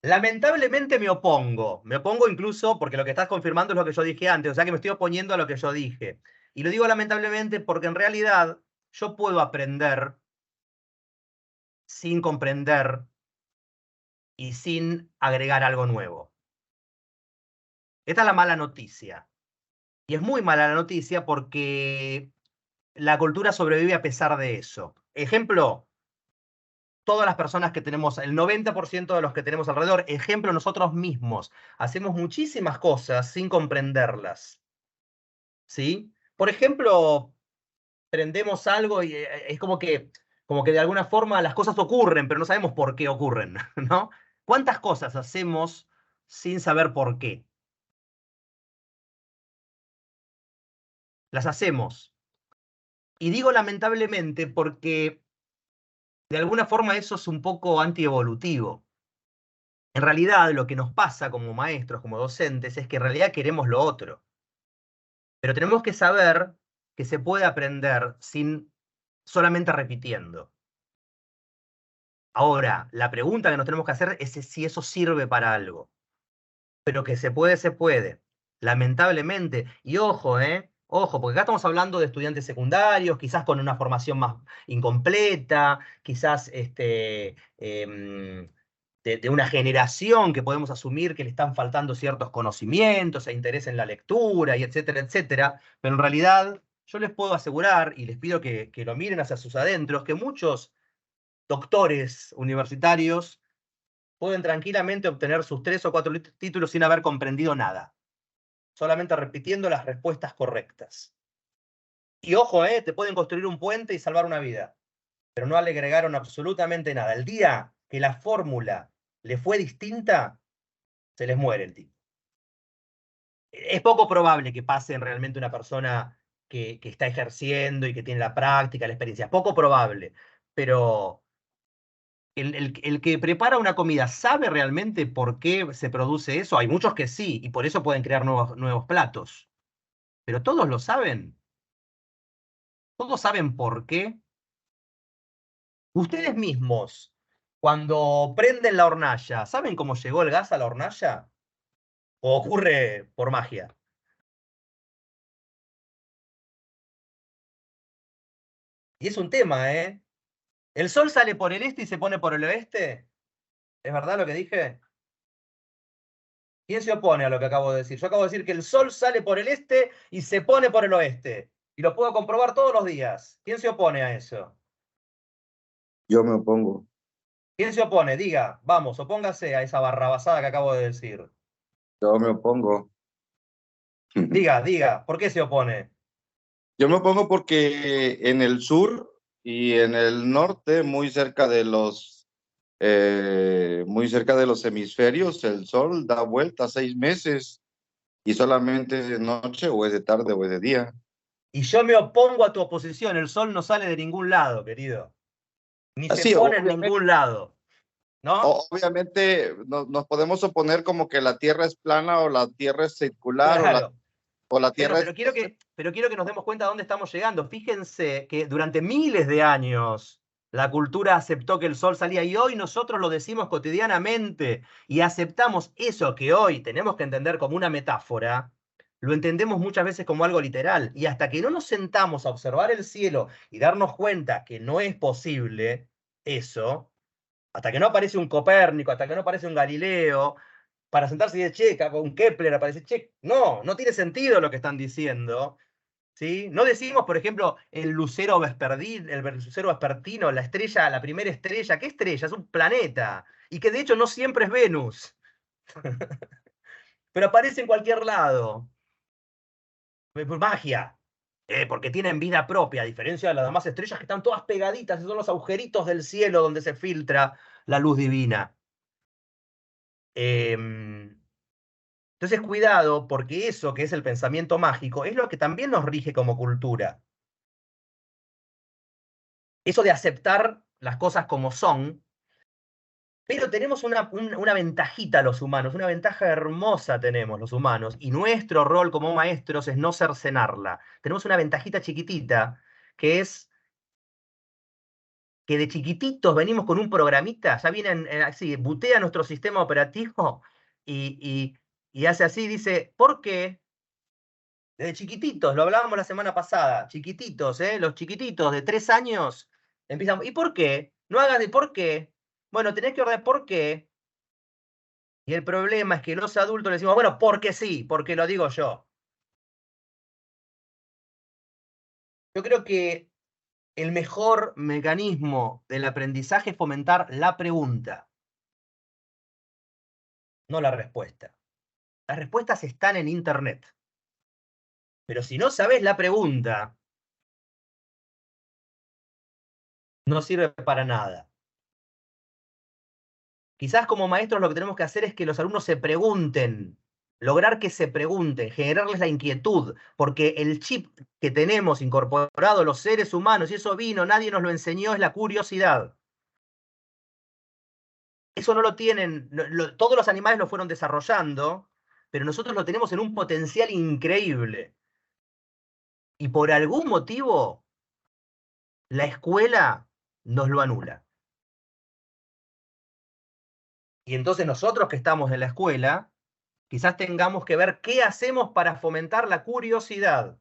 Lamentablemente me opongo incluso porque lo que estás confirmando es lo que yo dije antes, o sea que me estoy oponiendo a lo que yo dije. Y lo digo lamentablemente porque en realidad yo puedo aprender sin comprender y sin agregar algo nuevo. Esta es la mala noticia. Y es muy mala la noticia porque la cultura sobrevive a pesar de eso. Ejemplo, todas las personas que tenemos, el 90% de los que tenemos alrededor, ejemplo, nosotros mismos, hacemos muchísimas cosas sin comprenderlas. ¿Sí? Por ejemplo, prendemos algo y es como que de alguna forma las cosas ocurren, pero no sabemos por qué ocurren, ¿no? ¿Cuántas cosas hacemos sin saber por qué? Las hacemos. Y digo lamentablemente porque de alguna forma eso es un poco antievolutivo. En realidad lo que nos pasa como maestros, como docentes, es que en realidad queremos lo otro. Pero tenemos que saber que se puede aprender sin solamente repitiendo. Ahora, la pregunta que nos tenemos que hacer es si eso sirve para algo. Pero que se puede, se puede. Lamentablemente. Y ojo, ojo, porque acá estamos hablando de estudiantes secundarios, quizás con una formación más incompleta, quizás de una generación que podemos asumir que le están faltando ciertos conocimientos e interés en la lectura, y etcétera, etcétera. Pero en realidad, yo les puedo asegurar, y les pido que lo miren hacia sus adentros, que muchos doctores universitarios pueden tranquilamente obtener sus 3 o 4 títulos sin haber comprendido nada, solamente repitiendo las respuestas correctas. Y ojo, te pueden construir un puente y salvar una vida, pero no le agregaron absolutamente nada. El día que la fórmula le fue distinta, se les muere el tipo. Es poco probable que pase en realmente una persona que está ejerciendo y que tiene la práctica, la experiencia. Es poco probable, pero el que prepara una comida sabe realmente por qué se produce eso. Hay muchos que sí, y por eso pueden crear nuevos platos. Pero todos lo saben. Todos saben por qué. Ustedes mismos, cuando prenden la hornalla, ¿saben cómo llegó el gas a la hornalla? ¿O ocurre por magia? Y es un tema, ¿eh? ¿El sol sale por el este y se pone por el oeste? ¿Es verdad lo que dije? ¿Quién se opone a lo que acabo de decir? Yo acabo de decir que el sol sale por el este y se pone por el oeste. Y lo puedo comprobar todos los días. ¿Quién se opone a eso? Yo me opongo. ¿Quién se opone? Diga, vamos, opóngase a esa barrabasada que acabo de decir. Yo me opongo. Diga, ¿por qué se opone? Yo me opongo porque en el sur y en el norte, muy cerca de los hemisferios, el sol da vuelta 6 meses y solamente es de noche o es de tarde o es de día. Y yo me opongo a tu oposición. El sol no sale de ningún lado, querido. Ni se Así, pone en ningún lado. ¿No? Obviamente nos podemos oponer como que la Tierra es plana o la Tierra es circular Claro. o la Tierra pero quiero que nos demos cuenta de dónde estamos llegando. Fíjense que durante miles de años la cultura aceptó que el sol salía y hoy nosotros lo decimos cotidianamente y aceptamos eso que hoy tenemos que entender como una metáfora, lo entendemos muchas veces como algo literal. Y hasta que no nos sentamos a observar el cielo y darnos cuenta que no es posible eso, hasta que no aparece un Copérnico, hasta que no aparece un Galileo, para sentarse y decir, che, un Kepler aparece, che, no tiene sentido lo que están diciendo, ¿sí? No decimos, por ejemplo, el lucero vespertino, la estrella, la primera estrella. ¿Qué estrella? Es un planeta, y que de hecho no siempre es Venus, pero aparece en cualquier lado. Magia, porque tienen vida propia, a diferencia de las demás estrellas que están todas pegaditas, y son los agujeritos del cielo donde se filtra la luz divina. Entonces, cuidado, porque eso que es el pensamiento mágico es lo que también nos rige como cultura. Eso de aceptar las cosas como son, pero tenemos una ventajita los humanos, una ventaja hermosa tenemos los humanos, y nuestro rol como maestros es no cercenarla. Tenemos una ventajita chiquitita, que es que de chiquititos venimos con un programita, ya vienen así, butea nuestro sistema operativo y hace así, dice, ¿por qué? Desde chiquititos, lo hablábamos la semana pasada, chiquititos, los chiquititos de 3 años empiezan, ¿y por qué? No hagas de por qué. Bueno, tenés que ordenar por qué. Y el problema es que los adultos le decimos, bueno, porque sí, porque lo digo yo. Yo creo que el mejor mecanismo del aprendizaje es fomentar la pregunta, no la respuesta. Las respuestas están en Internet. Pero si no sabes la pregunta, no sirve para nada. Quizás como maestros lo que tenemos que hacer es que los alumnos se pregunten, lograr que se pregunten, generarles la inquietud, porque el chip que tenemos incorporado los seres humanos, y eso vino, nadie nos lo enseñó, es la curiosidad. Eso no lo tienen, todos los animales lo fueron desarrollando, pero nosotros lo tenemos en un potencial increíble. Y por algún motivo, la escuela nos lo anula. Y entonces nosotros que estamos en la escuela, quizás tengamos que ver qué hacemos para fomentar la curiosidad.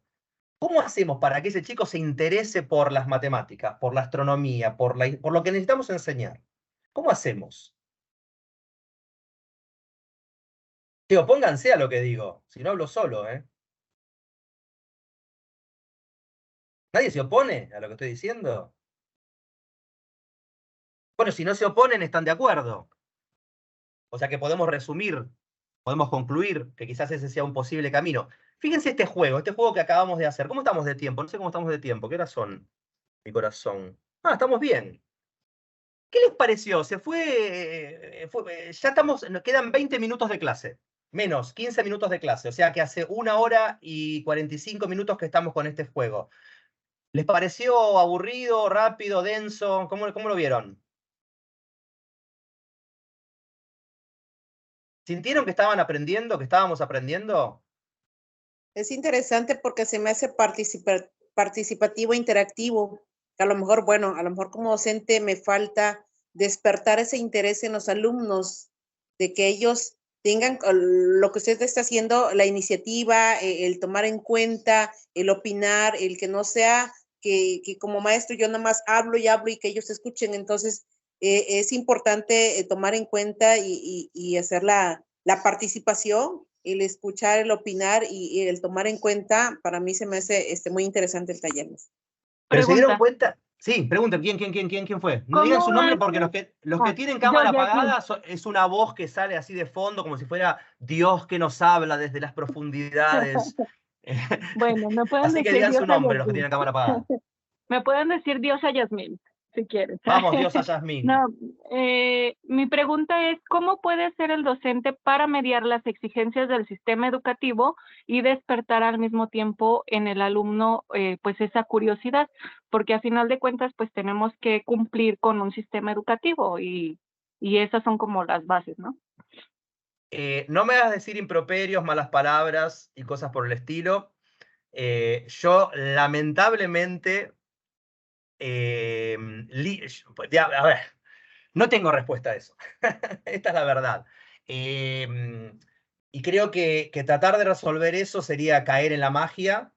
¿Cómo hacemos para que ese chico se interese por las matemáticas, por la astronomía, por lo que necesitamos enseñar? ¿Cómo hacemos? Digo, pónganse a lo que digo, si no hablo solo, ¿eh? ¿Nadie se opone a lo que estoy diciendo? Bueno, si no se oponen, están de acuerdo. O sea que podemos resumir, podemos concluir que quizás ese sea un posible camino. Fíjense este juego que acabamos de hacer. ¿Cómo estamos de tiempo? No sé cómo estamos de tiempo. ¿Qué horas son? Mi corazón. Ah, estamos bien. ¿Qué les pareció? Ya estamos, nos quedan 20 minutos de clase. Menos, 15 minutos de clase. O sea que hace 1 hora y 45 minutos que estamos con este juego. ¿Les pareció aburrido, rápido, denso? ¿Cómo lo vieron? ¿Sintieron que estaban aprendiendo, que estábamos aprendiendo? Es interesante porque se me hace participativo, interactivo. A lo mejor, bueno, a lo mejor como docente me falta despertar ese interés en los alumnos, de que ellos tengan lo que usted está haciendo, la iniciativa, el tomar en cuenta, el opinar, el que no sea que como maestro yo nada más hablo y que ellos escuchen. Entonces, es importante tomar en cuenta y hacer la participación el escuchar, el opinar y el tomar en cuenta, para mí se me hace muy interesante el taller. Pero se dieron Pregunta. cuenta. Sí, pregunten, ¿quién fue? No digan ¿Cómo su nombre hace? porque los que tienen cámara apagada es una voz que sale así de fondo, como si fuera Dios que nos habla desde las profundidades. Bueno, me pueden Así que decir digan su Diosa nombre los que Yasmín. tienen cámara apagada. Me pueden decir Diosa Yasmín, si quieren. Vamos, Diosa Yasmín. No, mi pregunta es, ¿cómo puede ser el docente para mediar las exigencias del sistema educativo y despertar al mismo tiempo en el alumno pues esa curiosidad? Porque a final de cuentas pues tenemos que cumplir con un sistema educativo y esas son como las bases, ¿no? No me hagas decir improperios, malas palabras y cosas por el estilo. Yo lamentablemente, a ver, no tengo respuesta a eso. Esta es la verdad. Y creo que tratar de resolver eso sería caer en la magia.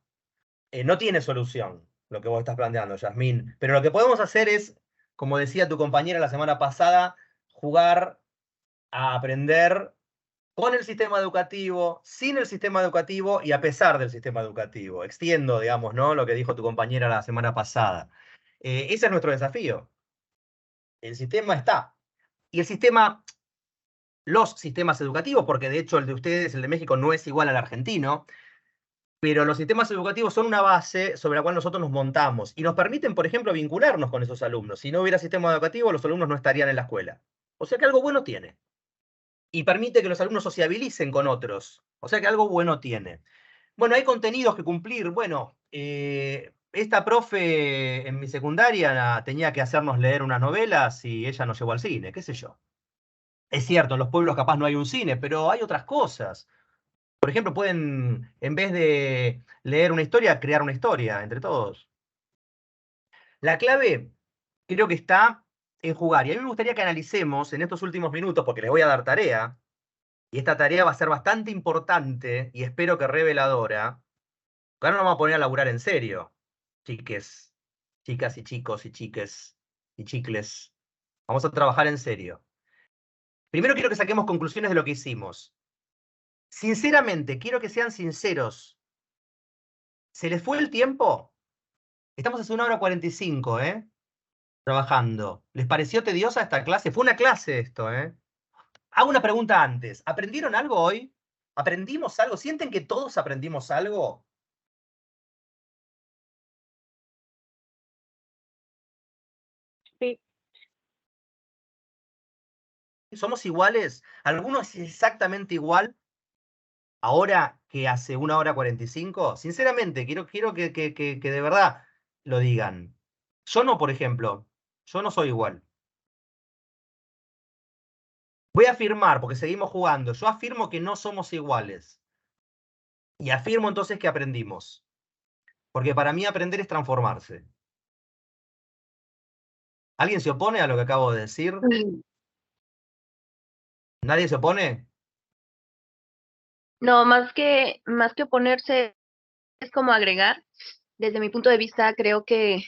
No tiene solución lo que vos estás planteando, Yasmín. Pero lo que podemos hacer es, como decía tu compañera la semana pasada, jugar a aprender con el sistema educativo, sin el sistema educativo y a pesar del sistema educativo. Extiendo, digamos, ¿no? Lo que dijo tu compañera la semana pasada. Ese es nuestro desafío. El sistema está. Y el sistema, los sistemas educativos, porque de hecho el de ustedes, el de México, no es igual al argentino, pero los sistemas educativos son una base sobre la cual nosotros nos montamos y nos permiten, por ejemplo, vincularnos con esos alumnos. Si no hubiera sistema educativo, los alumnos no estarían en la escuela. O sea que algo bueno tiene. Y permite que los alumnos sociabilicen con otros. O sea que algo bueno tiene. Bueno, hay contenidos que cumplir. Bueno, esta profe en mi secundaria tenía que hacernos leer unas novelas y ella nos llevó al cine, qué sé yo. Es cierto, en los pueblos capaz no hay un cine, pero hay otras cosas. Por ejemplo, pueden, en vez de leer una historia, crear una historia entre todos. La clave creo que está en jugar. Y a mí me gustaría que analicemos en estos últimos minutos, porque les voy a dar tarea, y esta tarea va a ser bastante importante y espero que reveladora. Ahora nos vamos a poner a laburar en serio, chiques, chicas y chicos y chiques y chicles. Vamos a trabajar en serio. Primero quiero que saquemos conclusiones de lo que hicimos. Sinceramente, quiero que sean sinceros. ¿Se les fue el tiempo? Estamos hace 1 hora 45, trabajando. ¿Les pareció tediosa esta clase? Fue una clase esto, Hago una pregunta antes. ¿Aprendieron algo hoy? ¿Aprendimos algo? ¿Sienten que todos aprendimos algo? Sí. ¿Somos iguales? ¿Alguno es exactamente igual ahora que hace 1 hora 45? Sinceramente, quiero que de verdad lo digan. Yo no, por ejemplo. Yo no soy igual. Voy a afirmar, porque seguimos jugando. Yo afirmo que no somos iguales. Y afirmo entonces que aprendimos. Porque para mí aprender es transformarse. ¿Alguien se opone a lo que acabo de decir? ¿Nadie se opone? No, más que oponerse, es como agregar. Desde mi punto de vista, creo que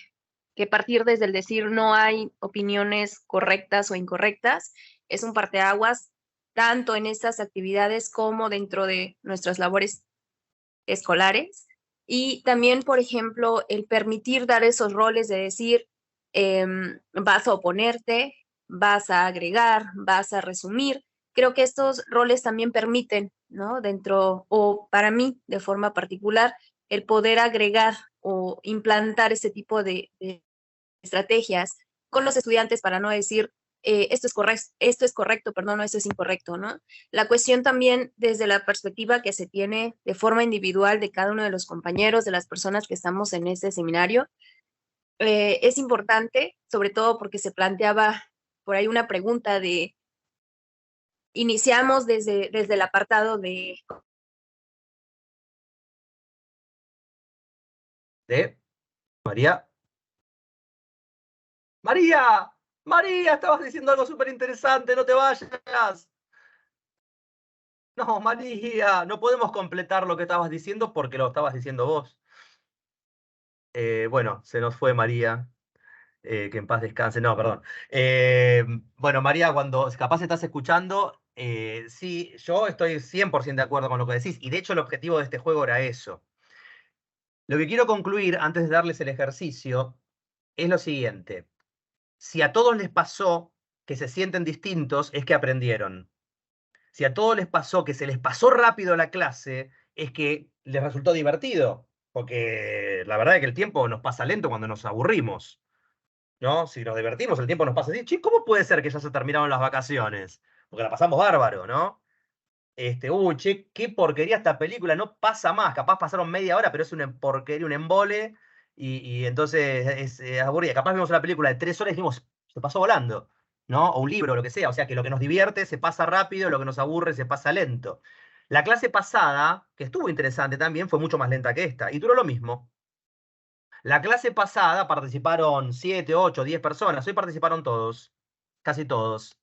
partir desde el decir no hay opiniones correctas o incorrectas es un parteaguas tanto en estas actividades como dentro de nuestras labores escolares. Y también, por ejemplo, el permitir dar esos roles de decir, vas a oponerte, vas a agregar, vas a resumir. Creo que estos roles también permiten, ¿no? Dentro, o para mí, de forma particular, el poder agregar o implantar ese tipo de estrategias con los estudiantes para no decir, esto es correcto, perdón, no, esto es incorrecto, ¿no? La cuestión también desde la perspectiva que se tiene de forma individual de cada uno de los compañeros, de las personas que estamos en este seminario, es importante, sobre todo porque se planteaba por ahí una pregunta de, iniciamos desde el apartado de... ¿De María? ¡María! ¡María! Estabas diciendo algo súper interesante, no te vayas. No, María, no podemos completar lo que estabas diciendo porque lo estabas diciendo vos. Bueno, se nos fue María. Que en paz descanse. No, perdón. Bueno, María, cuando capaz estás escuchando, Sí, yo estoy 100% de acuerdo con lo que decís, y de hecho el objetivo de este juego era eso. Lo que quiero concluir, antes de darles el ejercicio, es lo siguiente. Si a todos les pasó que se sienten distintos, es que aprendieron. Si a todos les pasó que se les pasó rápido la clase, es que les resultó divertido. Porque la verdad es que el tiempo nos pasa lento cuando nos aburrimos, ¿no? Si nos divertimos, el tiempo nos pasa así. Che, ¿cómo puede ser que ya se terminaron las vacaciones? Porque la pasamos bárbaro, ¿no? Che, qué porquería esta película, no pasa más. Capaz pasaron media hora, pero es una porquería, un embole. Y entonces es aburrida. Capaz vemos una película de 3 horas y dijimos, se pasó volando, ¿no? O un libro, lo que sea. O sea que lo que nos divierte se pasa rápido, lo que nos aburre se pasa lento. La clase pasada, que estuvo interesante también, fue mucho más lenta que esta. Y duró lo mismo. La clase pasada participaron 7, 8, 10 personas. Hoy participaron todos. Casi todos.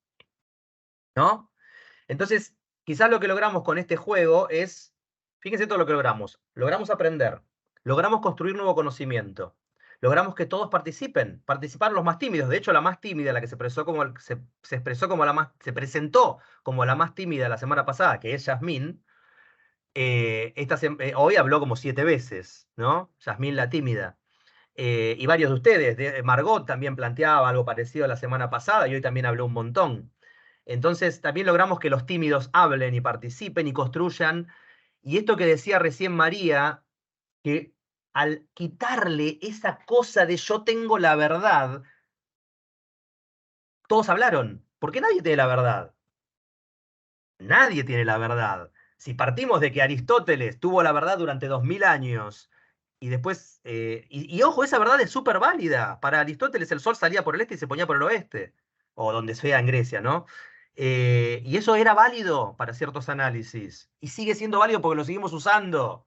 ¿No? Entonces, quizás lo que logramos con este juego es, fíjense todo lo que logramos. Logramos aprender, logramos construir nuevo conocimiento, logramos que todos participen. Participaron los más tímidos. De hecho, la más tímida, la que se presentó como la más, se presentó como la más tímida la semana pasada, que es Yasmín, hoy habló como 7 veces, ¿no? Yasmín la tímida. Y varios de ustedes, Margot también planteaba algo parecido la semana pasada y hoy también habló un montón. Entonces también logramos que los tímidos hablen y participen y construyan. Y esto que decía recién María, que al quitarle esa cosa de yo tengo la verdad, todos hablaron, porque nadie tiene la verdad. Nadie tiene la verdad. Si partimos de que Aristóteles tuvo la verdad durante 2000 años y después, y ojo, esa verdad es súper válida. Para Aristóteles el sol salía por el este y se ponía por el oeste, o donde sea en Grecia, ¿no? Y eso era válido para ciertos análisis. Y sigue siendo válido porque lo seguimos usando.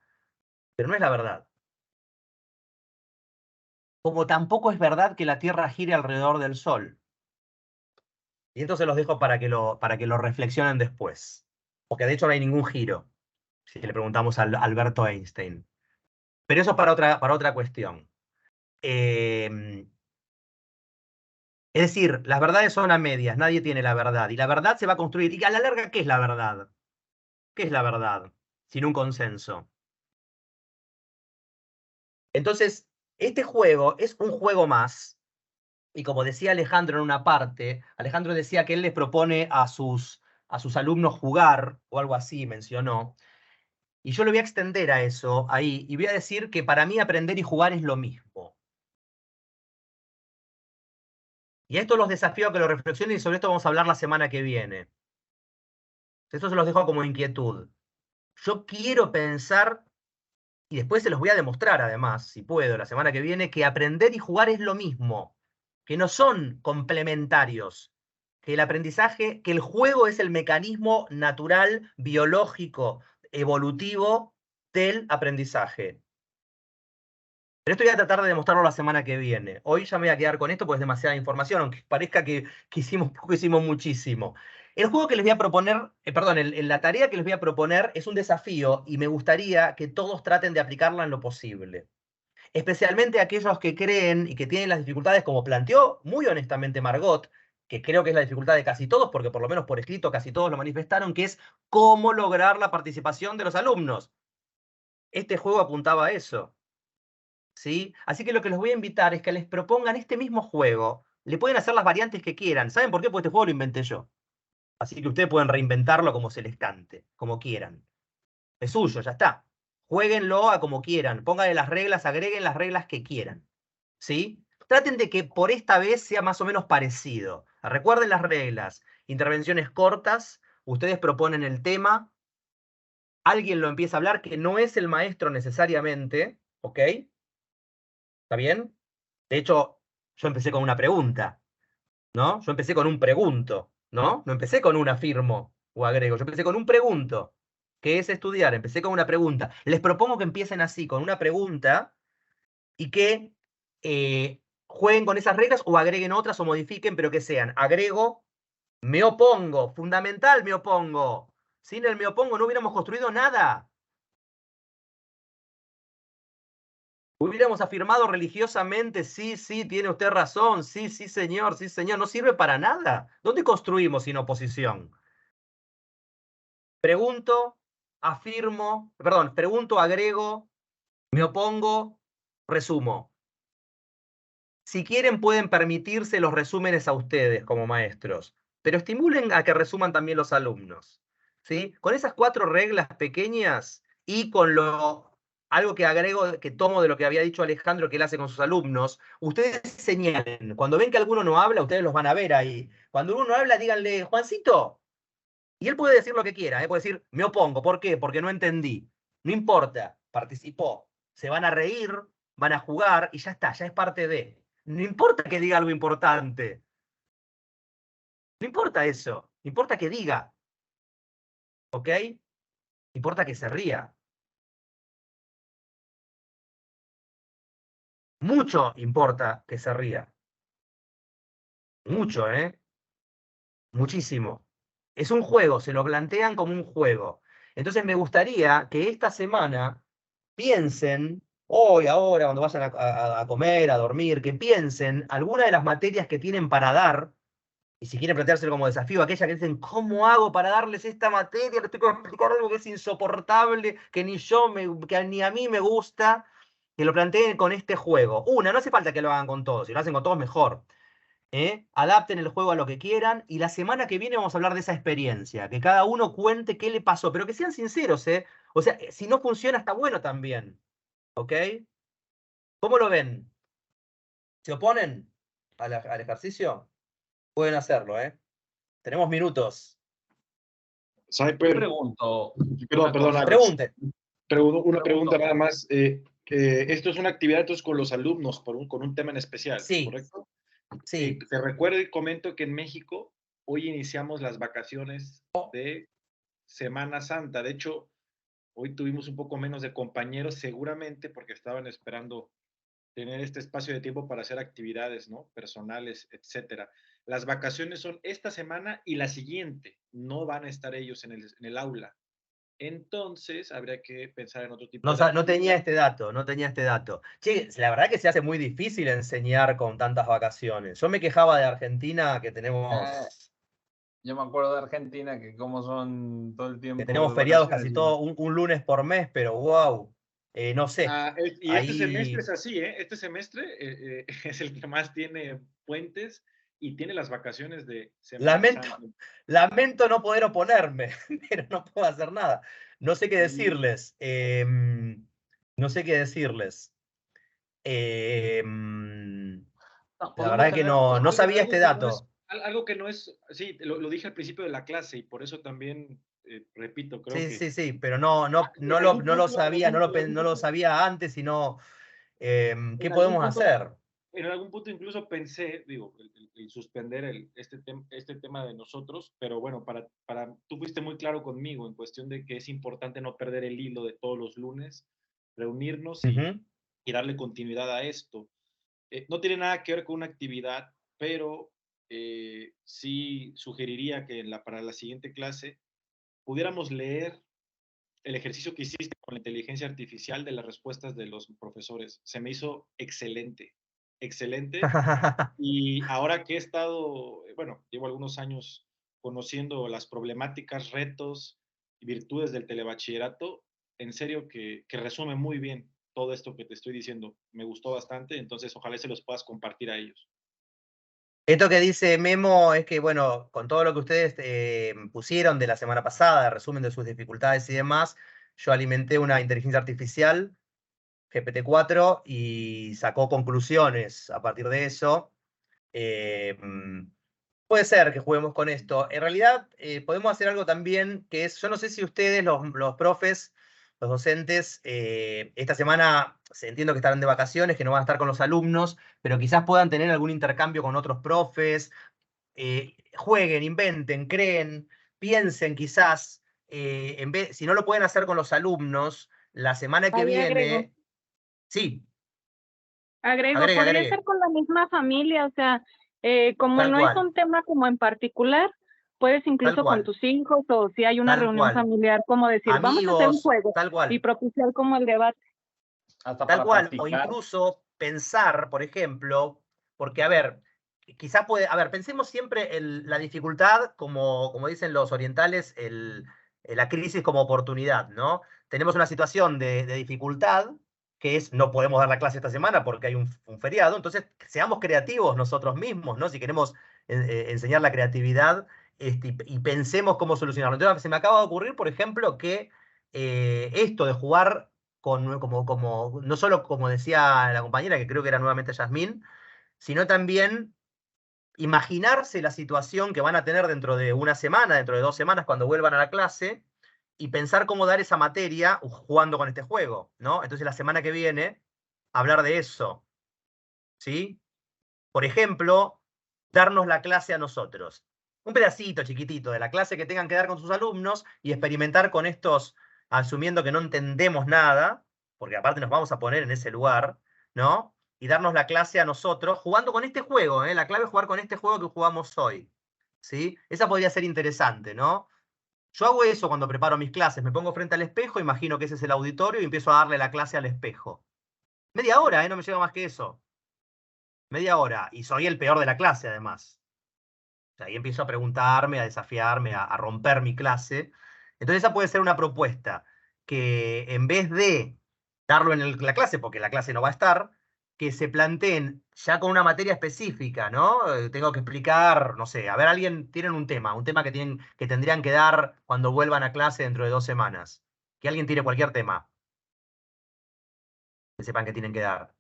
Pero no es la verdad. Como tampoco es verdad que la Tierra gire alrededor del Sol. Y entonces los dejo para que lo reflexionen después. Porque de hecho no hay ningún giro, si le preguntamos a Alberto Einstein. Pero eso es para otra cuestión. Es decir, las verdades son a medias, nadie tiene la verdad. Y la verdad se va a construir. Y a la larga, ¿qué es la verdad? ¿Qué es la verdad? Sin un consenso. Entonces, este juego es un juego más. Y como decía Alejandro en una parte, Alejandro decía que él les propone a sus alumnos jugar, o algo así mencionó. Y yo lo voy a extender a eso ahí, y voy a decir que para mí aprender y jugar es lo mismo. Y a esto los desafío a que lo reflexionen y sobre esto vamos a hablar la semana que viene. Esto se los dejo como inquietud. Yo quiero pensar, y después se los voy a demostrar además, si puedo, la semana que viene, que aprender y jugar es lo mismo, que no son complementarios, que el aprendizaje, que el juego es el mecanismo natural, biológico, evolutivo del aprendizaje. Pero esto voy a tratar de demostrarlo la semana que viene. Hoy ya me voy a quedar con esto porque es demasiada información, aunque parezca que hicimos poco, hicimos muchísimo. El juego que les voy a proponer, la tarea que les voy a proponer es un desafío y me gustaría que todos traten de aplicarla en lo posible. Especialmente aquellos que creen y que tienen las dificultades, como planteó muy honestamente Margot, que creo que es la dificultad de casi todos, porque por lo menos por escrito casi todos lo manifestaron, que es cómo lograr la participación de los alumnos. Este juego apuntaba a eso. ¿Sí? Así que lo que les voy a invitar es que les propongan este mismo juego. Le pueden hacer las variantes que quieran. ¿Saben por qué? Porque este juego lo inventé yo. Así que ustedes pueden reinventarlo como se les cante, como quieran. Es suyo, ya está. Jueguenlo a como quieran. Pónganle las reglas, agreguen las reglas que quieran. ¿Sí? Traten de que por esta vez sea más o menos parecido. Recuerden las reglas. Intervenciones cortas. Ustedes proponen el tema. Alguien lo empieza a hablar, que no es el maestro necesariamente. ¿Ok? ¿Está bien? De hecho, yo empecé con una pregunta, ¿no? Yo empecé con un pregunto, ¿no? No empecé con un afirmo o agrego, yo empecé con un pregunto. ¿Qué es estudiar? Empecé con una pregunta. Les propongo que empiecen así, con una pregunta, y que jueguen con esas reglas o agreguen otras o modifiquen, pero que sean agrego, me opongo, fundamental me opongo. Sin el me opongo no hubiéramos construido nada. Hubiéramos afirmado religiosamente, sí, sí, tiene usted razón, sí, sí, señor, no sirve para nada. ¿Dónde construimos sin oposición? pregunto, afirmo, perdón, pregunto, agrego, me opongo, resumo. Si quieren pueden permitirse los resúmenes a ustedes como maestros, pero estimulen a que resuman también los alumnos, ¿sí? Con esas 4 reglas pequeñas y con algo que agrego, que tomo de lo que había dicho Alejandro que él hace con sus alumnos, ustedes señalen. Cuando ven que alguno no habla, ustedes los van a ver ahí. Cuando uno no habla, díganle, Juancito. Y él puede decir lo que quiera, puede decir, me opongo. ¿Por qué? Porque no entendí. No importa, participó. Se van a reír, van a jugar y ya está, ya es parte de. No importa que diga algo importante. No importa eso. Importa que diga. ¿Ok? Importa que se ría. Mucho importa que se ría. Mucho, ¿eh? Muchísimo. Es un juego, se lo plantean como un juego. Entonces me gustaría que esta semana piensen, hoy, ahora, cuando vayan a comer, a dormir, que piensen alguna de las materias que tienen para dar, y si quieren planteárselo como desafío, aquella que dicen, ¿cómo hago para darles esta materia? Les tengo que explicar algo que es insoportable, que que ni a mí me gusta, que lo planteen con este juego. No hace falta que lo hagan con todos, si lo hacen con todos, mejor. Adapten el juego a lo que quieran, y la semana que viene vamos a hablar de esa experiencia, que cada uno cuente qué le pasó, pero que sean sinceros, O sea, si no funciona está bueno también, ¿ok? ¿Cómo lo ven? ¿Se oponen al ejercicio? Pueden hacerlo, Tenemos minutos. Cyper, Pregunto. perdón, Alex. Pregunte. Una pregunta nada más. Esto es una actividad entonces con los alumnos con un tema en especial, sí. ¿Correcto? Sí. Te recuerdo y comento que en México hoy iniciamos las vacaciones de Semana Santa. De hecho, hoy tuvimos un poco menos de compañeros, seguramente porque estaban esperando tener este espacio de tiempo para hacer actividades, ¿no? Personales, etcétera. Las vacaciones son esta semana y la siguiente. No van a estar ellos en el aula. Entonces, habría que pensar en otro tipo de No tenía este dato, no tenía este dato. Che, la verdad que se hace muy difícil enseñar con tantas vacaciones. Yo me quejaba de Argentina, que tenemos... Yo me acuerdo de Argentina, que como son todo el tiempo... Que tenemos feriados casi todo, un lunes por mes, pero wow. No sé. Y este semestre es así, ¿eh? Este semestre es el que más tiene puentes y tiene las vacaciones de Semana Santa. Lamento no poder oponerme, pero no puedo hacer nada. No sé qué decirles. No sé qué decirles. La verdad que no sabía este dato. Algo que no es, sí, lo dije al principio de la clase y por eso también, repito, creo que... Sí, pero no lo sabía, no lo sabía antes, sino ¿qué podemos hacer? En algún punto incluso pensé, digo, el suspender este tema de nosotros, pero bueno, tú fuiste muy claro conmigo en cuestión de que es importante no perder el hilo de todos los lunes, reunirnos y darle continuidad a esto. No tiene nada que ver con una actividad, pero sí sugeriría que para la siguiente clase pudiéramos leer el ejercicio que hiciste con la inteligencia artificial de las respuestas de los profesores. Se me hizo excelente. Y ahora que he estado, bueno, llevo algunos años conociendo las problemáticas, retos y virtudes del telebachillerato, en serio que resume muy bien todo esto que te estoy diciendo. Me gustó bastante, entonces ojalá se los puedas compartir a ellos. Esto que dice Memo es que, bueno, con todo lo que ustedes pusieron de la semana pasada, resumen de sus dificultades y demás, yo alimenté una inteligencia artificial, GPT-4, y sacó conclusiones a partir de eso. Puede ser que juguemos con esto. En realidad, podemos hacer algo también, que es, yo no sé si ustedes, los profes, los docentes, esta semana entiendo que estarán de vacaciones, que no van a estar con los alumnos, pero quizás puedan tener algún intercambio con otros profes, jueguen, inventen, creen, piensen quizás, si no lo pueden hacer con los alumnos, la semana que viene... Agrego. Sí. Podría ser con la misma familia, o sea, como Tal no cual. es un tema como en particular, puedes incluso con tus hijos, o si hay una reunión familiar, como decir, amigos, vamos a hacer un juego, tal cual. Y propiciar como el debate. Tal cual, o incluso pensar, por ejemplo, porque, a ver, quizá puede, a ver, pensemos siempre la dificultad, como dicen los orientales, el la crisis como oportunidad, ¿no? Tenemos una situación de dificultad, que es no podemos dar la clase esta semana porque hay un feriado, entonces seamos creativos nosotros mismos, ¿no? Si queremos enseñar la creatividad y pensemos cómo solucionarlo. Entonces se me acaba de ocurrir, por ejemplo, que esto de jugar no solo como decía la compañera, que creo que era nuevamente Yasmín, sino también imaginarse la situación que van a tener dentro de una semana, dentro de 2 semanas, cuando vuelvan a la clase, y pensar cómo dar esa materia jugando con este juego, ¿no? Entonces la semana que viene, hablar de eso, ¿sí? Por ejemplo, darnos la clase a nosotros. Un pedacito chiquitito de la clase que tengan que dar con sus alumnos y experimentar con estos, asumiendo que no entendemos nada, porque aparte nos vamos a poner en ese lugar, ¿no? Y darnos la clase a nosotros jugando con este juego, ¿eh? La clave es jugar con este juego que jugamos hoy, ¿sí? Esa podría ser interesante, ¿no? Yo hago eso cuando preparo mis clases, me pongo frente al espejo, imagino que ese es el auditorio y empiezo a darle la clase al espejo. Media hora, ¿eh? No me lleva más que eso. Media hora. Y soy el peor de la clase, además. O sea, ahí empiezo a preguntarme, a desafiarme, a romper mi clase. Entonces esa puede ser una propuesta, que en vez de darlo en la clase, porque la clase no va a estar, que se planteen ya con una materia específica, ¿no? Tengo que explicar, no sé, a ver, tienen un tema que tendrían que dar cuando vuelvan a clase dentro de 2 semanas. Que alguien tire cualquier tema. Que sepan que tienen que dar.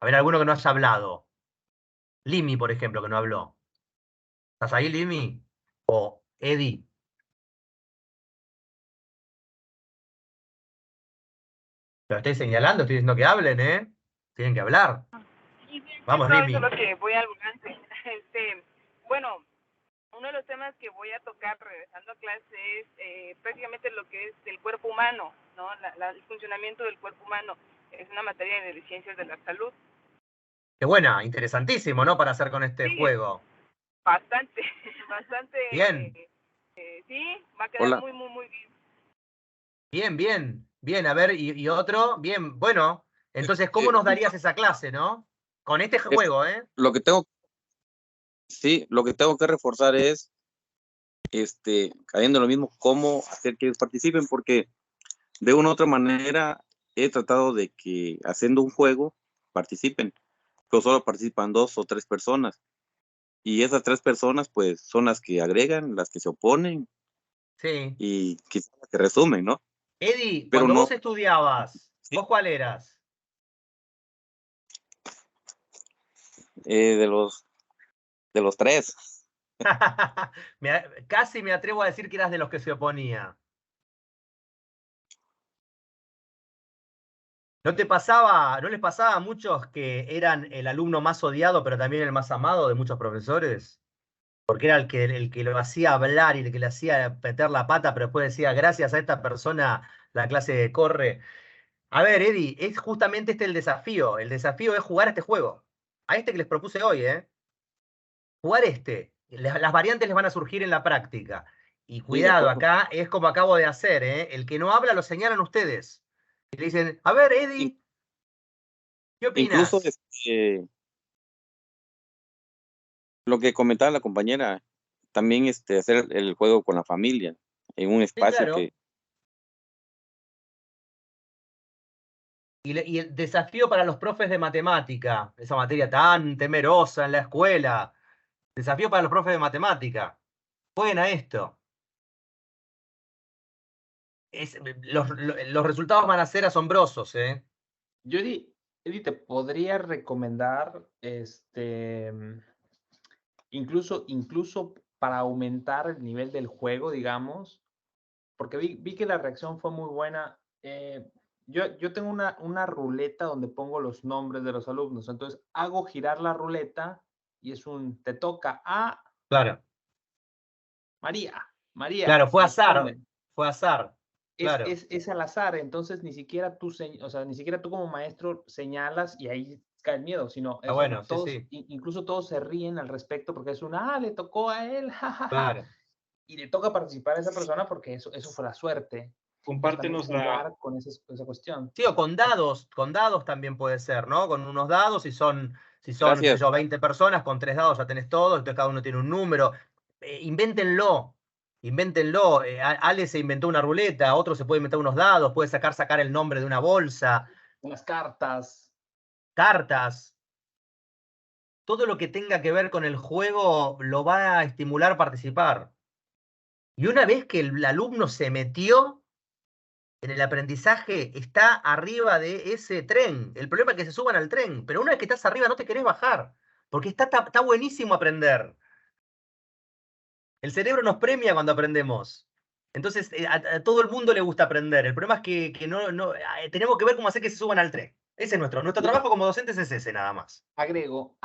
A ver, alguno que no haya hablado. Limi, por ejemplo, que no habló. ¿Estás ahí, Limi? O Eddie. Lo estoy señalando, estoy diciendo que hablen, ¿eh? Tienen que hablar. Vamos, Limi. Solo que voy al volante. Bueno, uno de los temas que voy a tocar regresando a clase es prácticamente lo que es el cuerpo humano, ¿no? El funcionamiento del cuerpo humano. Es una materia de ciencias de la salud. Qué buena, interesantísimo, ¿no? Para hacer con este juego. Bastante. Bien. Sí, va a quedar muy bien. Bien. A ver, y otro, bien. Bueno, entonces, ¿cómo nos darías esa clase, no? Con este juego, ¿eh? Lo que tengo que reforzar es, cayendo en lo mismo, cómo hacer que ellos participen, porque de una u otra manera he tratado de que haciendo un juego participen, pero solo participan 2 o 3 personas. Y esas 3 personas, pues, son las que agregan, las que se oponen. Sí. Y quizás las que resumen, ¿no? Eddie, pero cuando no, vos estudiabas, ¿sí? ¿Vos cuál eras? De los 3. Casi me atrevo a decir que eras de los que se oponía. ¿No les pasaba a muchos que eran el alumno más odiado, pero también el más amado de muchos profesores? Porque era el que lo hacía hablar y el que le hacía meter la pata, pero después decía, gracias a esta persona la clase corre. A ver, Eddie, es justamente este el desafío. El desafío es jugar este juego. A este que les propuse hoy, ¿eh? Jugar este. Las variantes les van a surgir en la práctica. Y cuidado, acá es como acabo de hacer, ¿eh? El que no habla lo señalan ustedes. Y le dicen, a ver, Eddie, ¿qué opinas? Incluso lo que comentaba la compañera, también hacer el juego con la familia, en un espacio claro. que... Y el desafío para los profes de matemática, esa materia tan temerosa en la escuela. Desafío para los profes de matemática. Jueguen a esto. Los resultados van a ser asombrosos, ¿eh? Yo, Eddie, te podría recomendar incluso para aumentar el nivel del juego, digamos, porque vi que la reacción fue muy buena. Yo tengo una ruleta donde pongo los nombres de los alumnos, entonces hago girar la ruleta y te toca a... Claro. María. Claro, fue azar. Claro. Es al azar, entonces ni siquiera tú como maestro señalas y ahí cae el miedo, sino bueno, todos, sí. Incluso todos se ríen al respecto porque es le tocó a él, jajaja. Claro. Y le toca participar a esa persona porque eso fue la suerte. Compártenos con esa cuestión. Sí, o con dados también puede ser, ¿no? Con unos dados, si son qué sé yo, 20 personas, con 3 dados ya tenés todo, entonces cada uno tiene un número. invéntenlo. Invéntenlo. Ale se inventó una ruleta, otro se puede inventar unos dados, puede sacar el nombre de una bolsa. Unas cartas. Cartas. Todo lo que tenga que ver con el juego lo va a estimular a participar. Y una vez que el alumno se metió en el aprendizaje, está arriba de ese tren. El problema es que se suban al tren, pero una vez que estás arriba no te querés bajar, porque está buenísimo aprender. El cerebro nos premia cuando aprendemos. Entonces, a todo el mundo le gusta aprender. El problema es que tenemos que ver cómo hacer que se suban al tren. Ese es nuestro trabajo como docentes, es ese nada más. Agrego.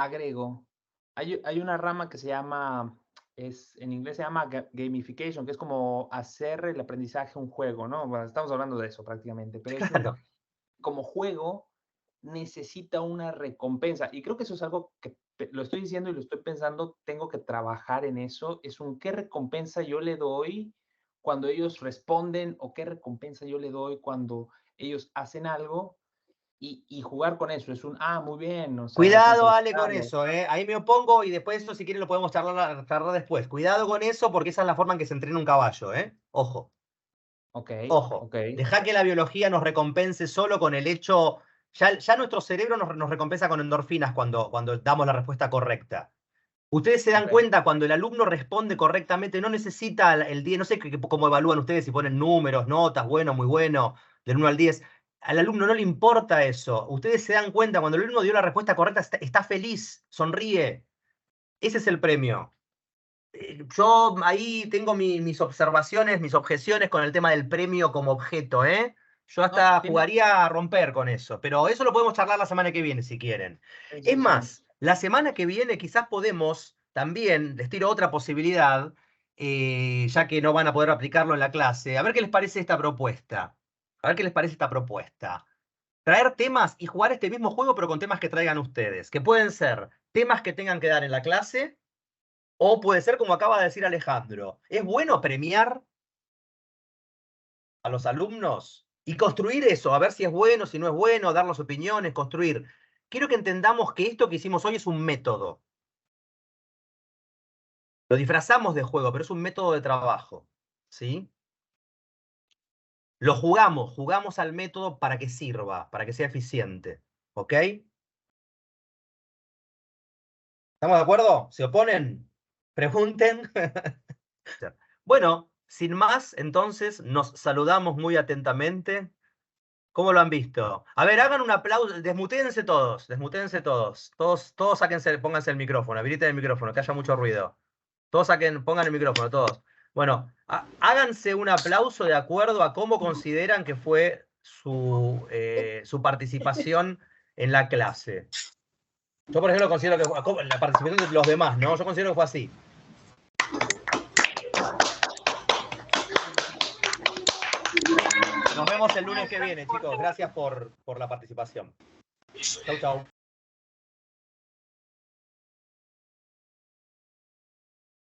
Hay una rama que se llama, en inglés se llama gamification, que es como hacer el aprendizaje un juego, ¿no? Bueno, estamos hablando de eso prácticamente, pero claro. Como juego necesita una recompensa. Y creo que eso es algo que lo estoy diciendo y lo estoy pensando, tengo que trabajar en eso. Es qué recompensa yo le doy cuando ellos responden o qué recompensa yo le doy cuando ellos hacen algo. Y jugar con eso, es muy bien. O sea, cuidado, Ale, con eso, ahí me opongo y después eso, si quieren, lo podemos charlar después. Cuidado con eso, porque esa es la forma en que se entrena un caballo, Ojo. Ojo. Dejá que la biología nos recompense solo con el hecho. Ya nuestro cerebro nos recompensa con endorfinas cuando damos la respuesta correcta. Ustedes se dan cuenta cuando el alumno responde correctamente, no necesita el 10, no sé cómo evalúan ustedes si ponen números, notas, bueno, muy bueno, del 1 al 10. Al alumno no le importa eso. Ustedes se dan cuenta, cuando el alumno dio la respuesta correcta, está feliz, sonríe. Ese es el premio. Yo ahí tengo mis observaciones, mis objeciones con el tema del premio como objeto, Yo hasta jugaría a romper con eso, pero eso lo podemos charlar la semana que viene, si quieren. Es más, la semana que viene quizás podemos también, les tiro otra posibilidad, ya que no van a poder aplicarlo en la clase, a ver qué les parece esta propuesta. Traer temas y jugar este mismo juego, pero con temas que traigan ustedes, que pueden ser temas que tengan que dar en la clase, o puede ser como acaba de decir Alejandro. Es bueno premiar a los alumnos y construir eso, a ver si es bueno, si no es bueno, dar las opiniones, construir. Quiero que entendamos que esto que hicimos hoy es un método. Lo disfrazamos de juego, pero es un método de trabajo, ¿sí? Lo jugamos al método para que sirva, para que sea eficiente, ¿ok? ¿Estamos de acuerdo? ¿Se oponen? Pregunten. Bueno, sin más, entonces nos saludamos muy atentamente. ¿Cómo lo han visto? A ver, hagan un aplauso, desmutéense todos. Todos sáquense, pónganse el micrófono, habiliten el micrófono, que haya mucho ruido. Todos pongan el micrófono, todos. Bueno, háganse un aplauso de acuerdo a cómo consideran que fue su participación en la clase. Yo, por ejemplo, considero que la participación de los demás, ¿no? Yo considero que fue así. Nos vemos el lunes que viene, chicos. Gracias por la participación. Chau, chau.